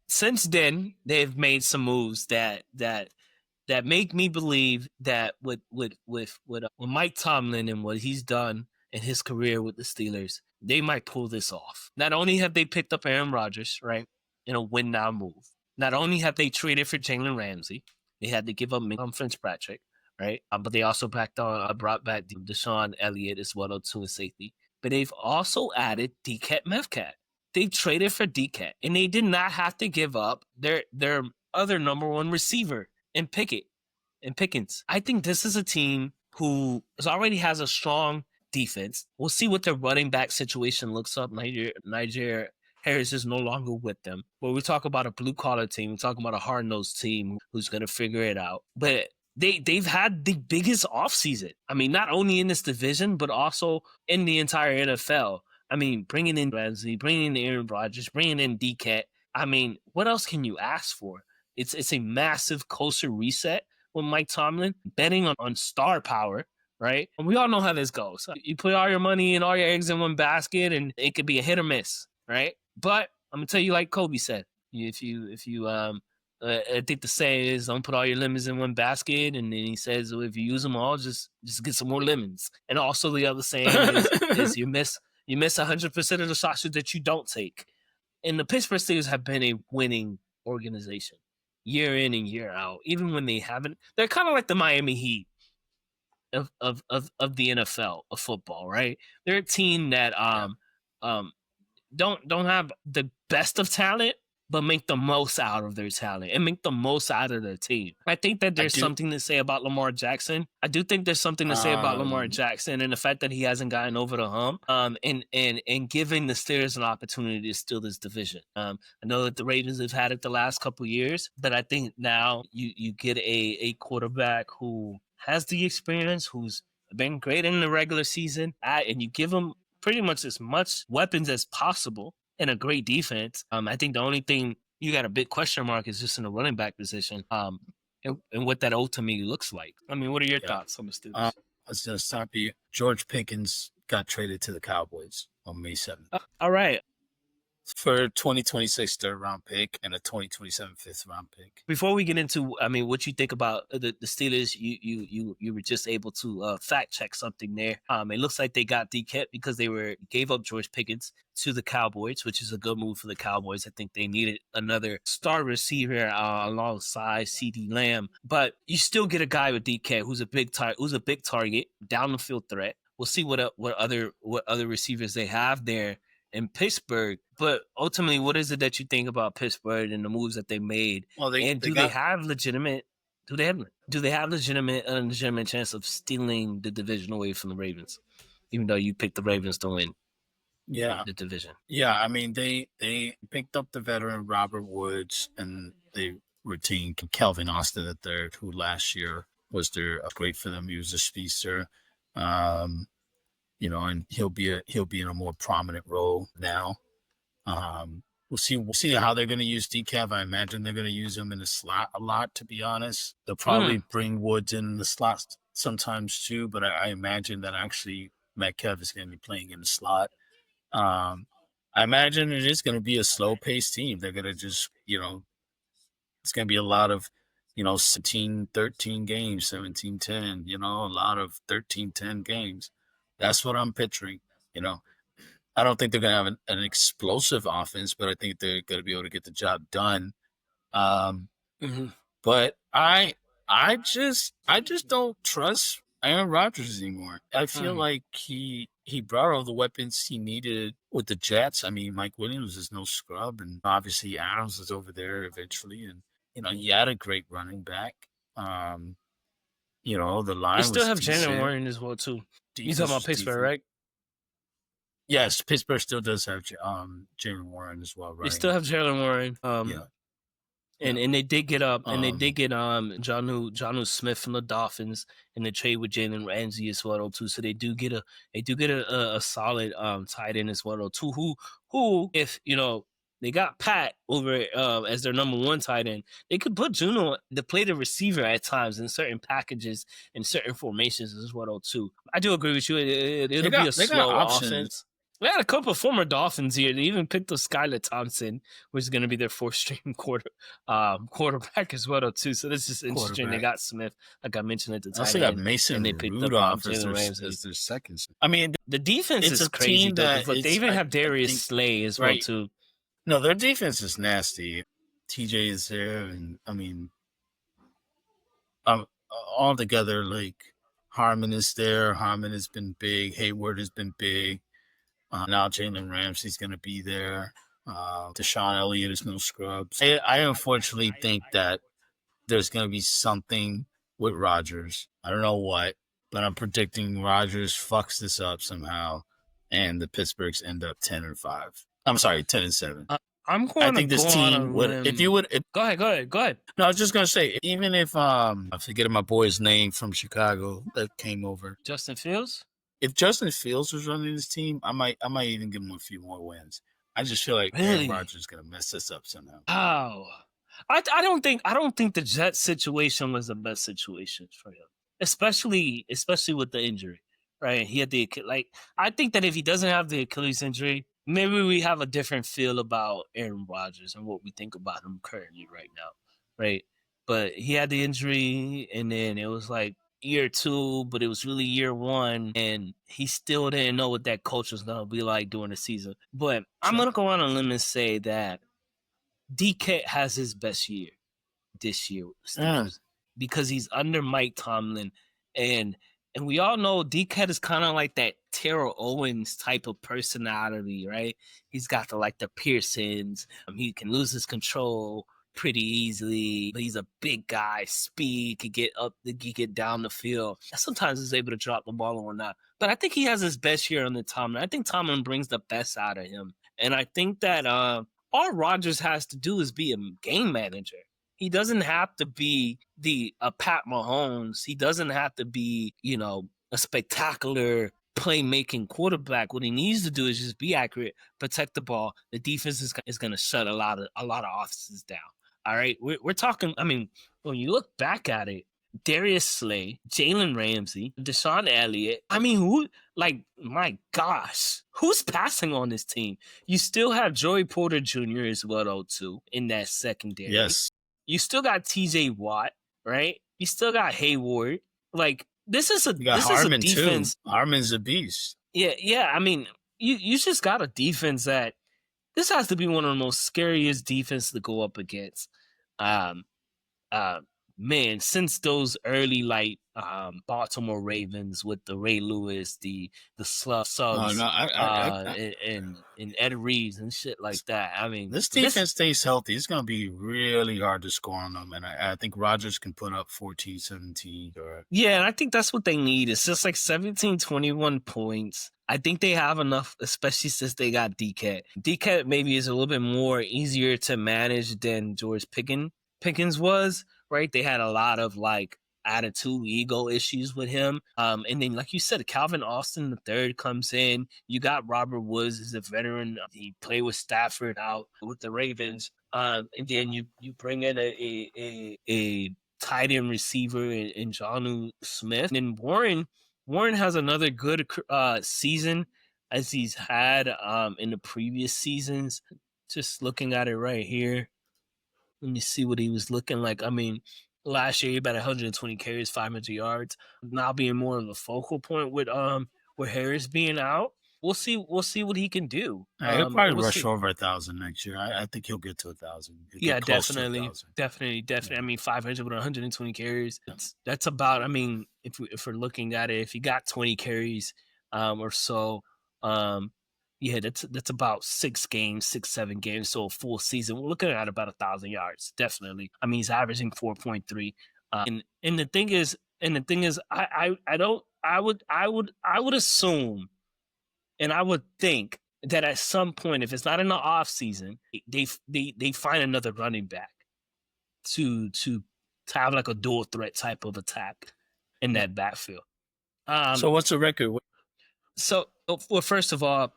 since then they've made some moves that make me believe that with Mike Tomlin and what he's done in his career with the Steelers, they might pull this off. Not only have they picked up Aaron Rodgers, right, in a win now move. Not only have they traded for Jalen Ramsey, they had to give up Fitzpatrick, right? But they also brought back Deshaun Elliott as well too in safety. But they've also added DK Metcalf. They traded for DK, and they did not have to give up their other number one receiver in Pickens. I think this is a team who already has a strong defense. We'll see what their running back situation looks up. Niger Harris is no longer with them. But we talk about a blue-collar team. We talk about a hard-nosed team who's going to figure it out. But they've had the biggest offseason. I mean, not only in this division, but also in the entire NFL. I mean, bringing in Ramsey, bringing in Aaron Rodgers, bringing in DK. I mean, what else can you ask for? It's a massive culture reset with Mike Tomlin, betting on star power, right? And we all know how this goes. You put all your money and all your eggs in one basket, and it could be a hit or miss, right? But I'm gonna tell you, like Kobe said, if you I think the saying is, don't put all your lemons in one basket. And then he says, well, if you use them all, just get some more lemons. And also the other saying is you miss 100% of the shots that you don't take. And the Pittsburgh Steelers have been a winning organization year in and year out. Even when they haven't, they're kind of like the Miami Heat of the NFL of football, right? They're a team that don't have the best of talent, but make the most out of their talent and make the most out of their team. I think that there's something to say about Lamar Jackson. I do think there's something to say about Lamar Jackson and the fact that he hasn't gotten over the hump and giving the Steelers an opportunity to steal this division. I know that the Ravens have had it the last couple of years, but I think now you get a quarterback who has the experience, who's been great in the regular season, and you give him pretty much as much weapons as possible and a great defense. I think the only thing you got a big question mark is just in the running back position, and what that ultimately looks like. I mean, what are your thoughts on the Steelers? I was going to stop you. George Pickens got traded to the Cowboys on May 7th. All right. For 2026 third-round pick and a 2027 fifth-round pick. Before we get into, I mean, what you think about the Steelers, you were just able to fact check something there. It looks like they got DK because they gave up George Pickens to the Cowboys, which is a good move for the Cowboys. I think they needed another star receiver alongside CeeDee Lamb, but you still get a guy with DK who's a big target, down the field threat. We'll see what other receivers they have there in Pittsburgh. But ultimately, what is it that you think about Pittsburgh and the moves that they made? Well, they have a legitimate chance of stealing the division away from the Ravens, even though you picked the Ravens to win the division? Yeah, I mean, they picked up the veteran Robert Woods, and they retained Calvin Austin III, who last year was great for them. He was a speedster. And he'll be in a more prominent role now. We'll see how they're going to use DK. I imagine they're going to use him in the slot a lot, to be honest. They'll probably bring Woods in the slot sometimes too, but I imagine that actually Metcalf is going to be playing in the slot. I imagine it is going to be a slow-paced team. They're going to just, it's going to be a lot of, 17-13 games, 17-10, a lot of 13-10 games. That's what I'm picturing, I don't think they're going to have an explosive offense, but I think they're going to be able to get the job done. But I just don't trust Aaron Rodgers anymore. I feel like he brought all the weapons he needed with the Jets. I mean, Mike Williams is no scrub, and obviously Adams is over there eventually, and he had a great running back. The line. They still have Jalen Warren as well too. You talking about Pittsburgh, right? Yes, Pittsburgh still does have Jalen Warren as well, right? They still have Jalen Warren. And they did get Jonnu Smith from the Dolphins in the trade with Jalen Ramsey as well too. So they do get a solid tight end as well too. Who if they got Pat over as their number one tight end, they could put Juno to play the receiver at times in certain packages and certain formations as well too. I do agree with you. It'll be a slow offense. We had a couple of former Dolphins here. They even picked up Skylar Thompson, which is going to be their fourth-string quarterback as well, too. So this is interesting. They got Smith, like I mentioned at the time. They got Mason and they picked Rudolph as their second. I mean, the defense is crazy, but they even have Darius Slay as well, too. No, their defense is nasty. TJ is there, and I mean, all together, like Harmon is there. Harmon has been big. Hayward has been big. Now Jalen Ramsey's going to be there. Deshaun Elliott is no scrubs. I unfortunately think that there's going to be something with Rodgers. I don't know what, but I'm predicting Rodgers fucks this up somehow, and the Pittsburghs end up 10-5. I'm sorry, 10-7. I'm I going think to this go on a team would. limb. If you would, Go ahead. no, I was just gonna say, even if I'm forgetting my boy's name from Chicago that came over. Justin Fields? If Justin Fields was running this team, I might even give him a few more wins. I just feel like Really? Aaron Rodgers is gonna mess this up somehow. Oh, I don't think the Jets situation was the best situation for him, especially with the injury, right? He had I think that if he doesn't have the Achilles injury, maybe we have a different feel about Aaron Rodgers and what we think about him currently right now, right? But he had the injury, and then it was like year 2, but it was really year 1, and he still didn't know what that coach was gonna be like during the season. But I'm gonna go on a limb and say that DK has his best year this year with the Steelers because he's under Mike Tomlin, and we all know DK is kind of like that Terrell Owens type of personality, right? He's got the Pearsons. He can lose his control pretty easily, but he's a big guy, speed, can get up, he get down the field. Sometimes he's able to drop the ball or not. But I think he has his best year under Tomlin. I think Tomlin brings the best out of him. And I think that all Rodgers has to do is be a game manager. He doesn't have to be a Pat Mahomes. He doesn't have to be, a spectacular playmaking quarterback. What he needs to do is just be accurate, protect the ball. The defense is going to shut a lot of offenses down. All right, we're talking. I mean, when you look back at it, Darius Slay, Jalen Ramsey, Deshaun Elliott. I mean, who? My gosh, who's passing on this team? You still have Joey Porter Jr. as well, though, too, in that secondary. Yes. You still got T.J. Watt, right? You still got Hayward. This is a Harmon defense. Too. Harmon's a beast. Yeah. I mean, you just got a defense that this has to be one of the most scariest defenses to go up against. Man, since those early Baltimore Ravens with the Ray Lewis, the Subs, and Ed Reeves and shit like that. I mean, this defense stays healthy. It's going to be really hard to score on them, and I think Rodgers can put up 14, 17. Yeah, and I think that's what they need. It's just 17, 21 points. I think they have enough, especially since they got DK. DK maybe is a little bit more easier to manage than George Pickens was. Right, they had a lot of attitude, ego issues with him. And then, like you said, Calvin Austin III comes in. You got Robert Woods as a veteran. He played with Stafford out with the Ravens. And then you bring in a tight end receiver in Jonnu Smith. And then Warren has another good season as he's had in the previous seasons. Just looking at it right here. Let me see what he was looking like. I mean, last year he had 120 carries, 500 yards. Now being more of a focal point with Harris being out. We'll see what he can do. He'll probably rush over 1,000 next year. I think he'll get to 1,000. Yeah, definitely. Yeah. I mean, 500 with 120 carries. That's about. I mean, if we're looking at it, if he got 20 carries or so. Yeah, that's about 7 games, so a full season. We're looking at about 1,000 yards, definitely. I mean, he's averaging 4.3. And the thing is, I would assume, and I would think that at some point, if it's not in the off season, they find another running back to have a dual threat type of attack in that backfield. So what's the record? So, well, first of all,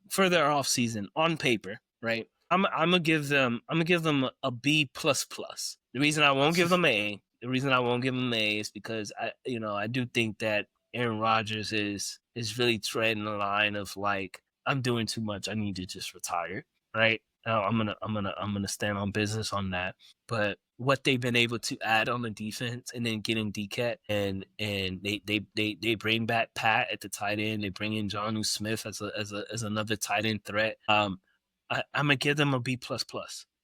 for their off season on paper, right? I'm gonna give them a B++. The reason I won't give them A is because I do think that Aaron Rodgers is really treading the line of I'm doing too much. I need to just retire, right? I'm gonna stand on business on that. But what they've been able to add on the defense, and then getting DK, and they bring back Pat at the tight end. They bring in Jonnu Smith as another tight end threat. I'm gonna give them a B++.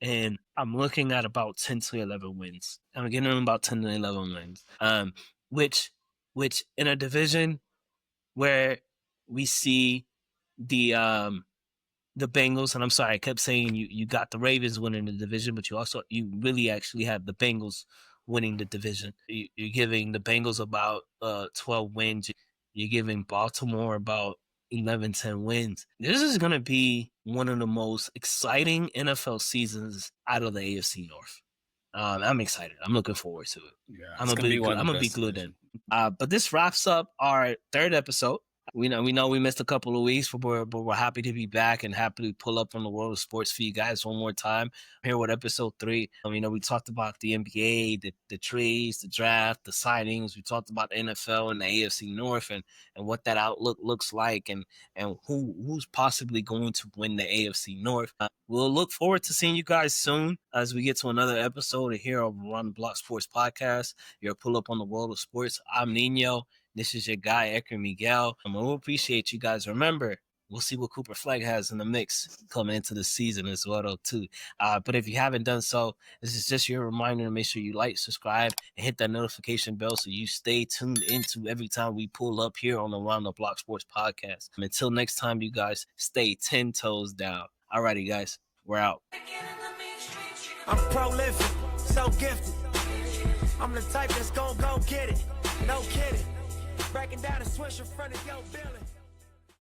and I'm looking at about 10 to 11 wins. I'm getting them about 10 to 11 wins. Which in a division where we see the Bengals, and I'm sorry, I kept saying you got the Ravens winning the division, but you really actually have the Bengals winning the division. You're giving the Bengals about 12 wins. You're giving Baltimore about 11, 10 wins. This is going to be one of the most exciting NFL seasons out of the AFC North. I'm excited. I'm looking forward to it. Yeah, I'm gonna be glued in. But this wraps up our third episode. We know we missed a couple of weeks, but we're happy to be back and happy to pull up on the world of sports for you guys one more time here with episode 3. We talked about the NBA, the trades, the draft, the signings. We talked about the NFL and the AFC North and what that outlook looks like and who's possibly going to win the AFC North. We'll look forward to seeing you guys soon as we get to another episode here of Around the Block Sports Podcast. Your pull up on the world of sports. I'm Niño. This is your guy, Edgar Miguel. And we'll appreciate you guys. Remember, we'll see what Cooper Flagg has in the mix coming into the season as well, too. But if you haven't done so, this is just your reminder to make sure you like, subscribe, and hit that notification bell so you stay tuned into every time we pull up here on the Around the Block Sports Podcast. And until next time, you guys, stay 10 toes down. Alrighty, guys, we're out. I'm prolific, so gifted. I'm the type that's gon' go get it. No kidding. Breaking down a switch in front of your building.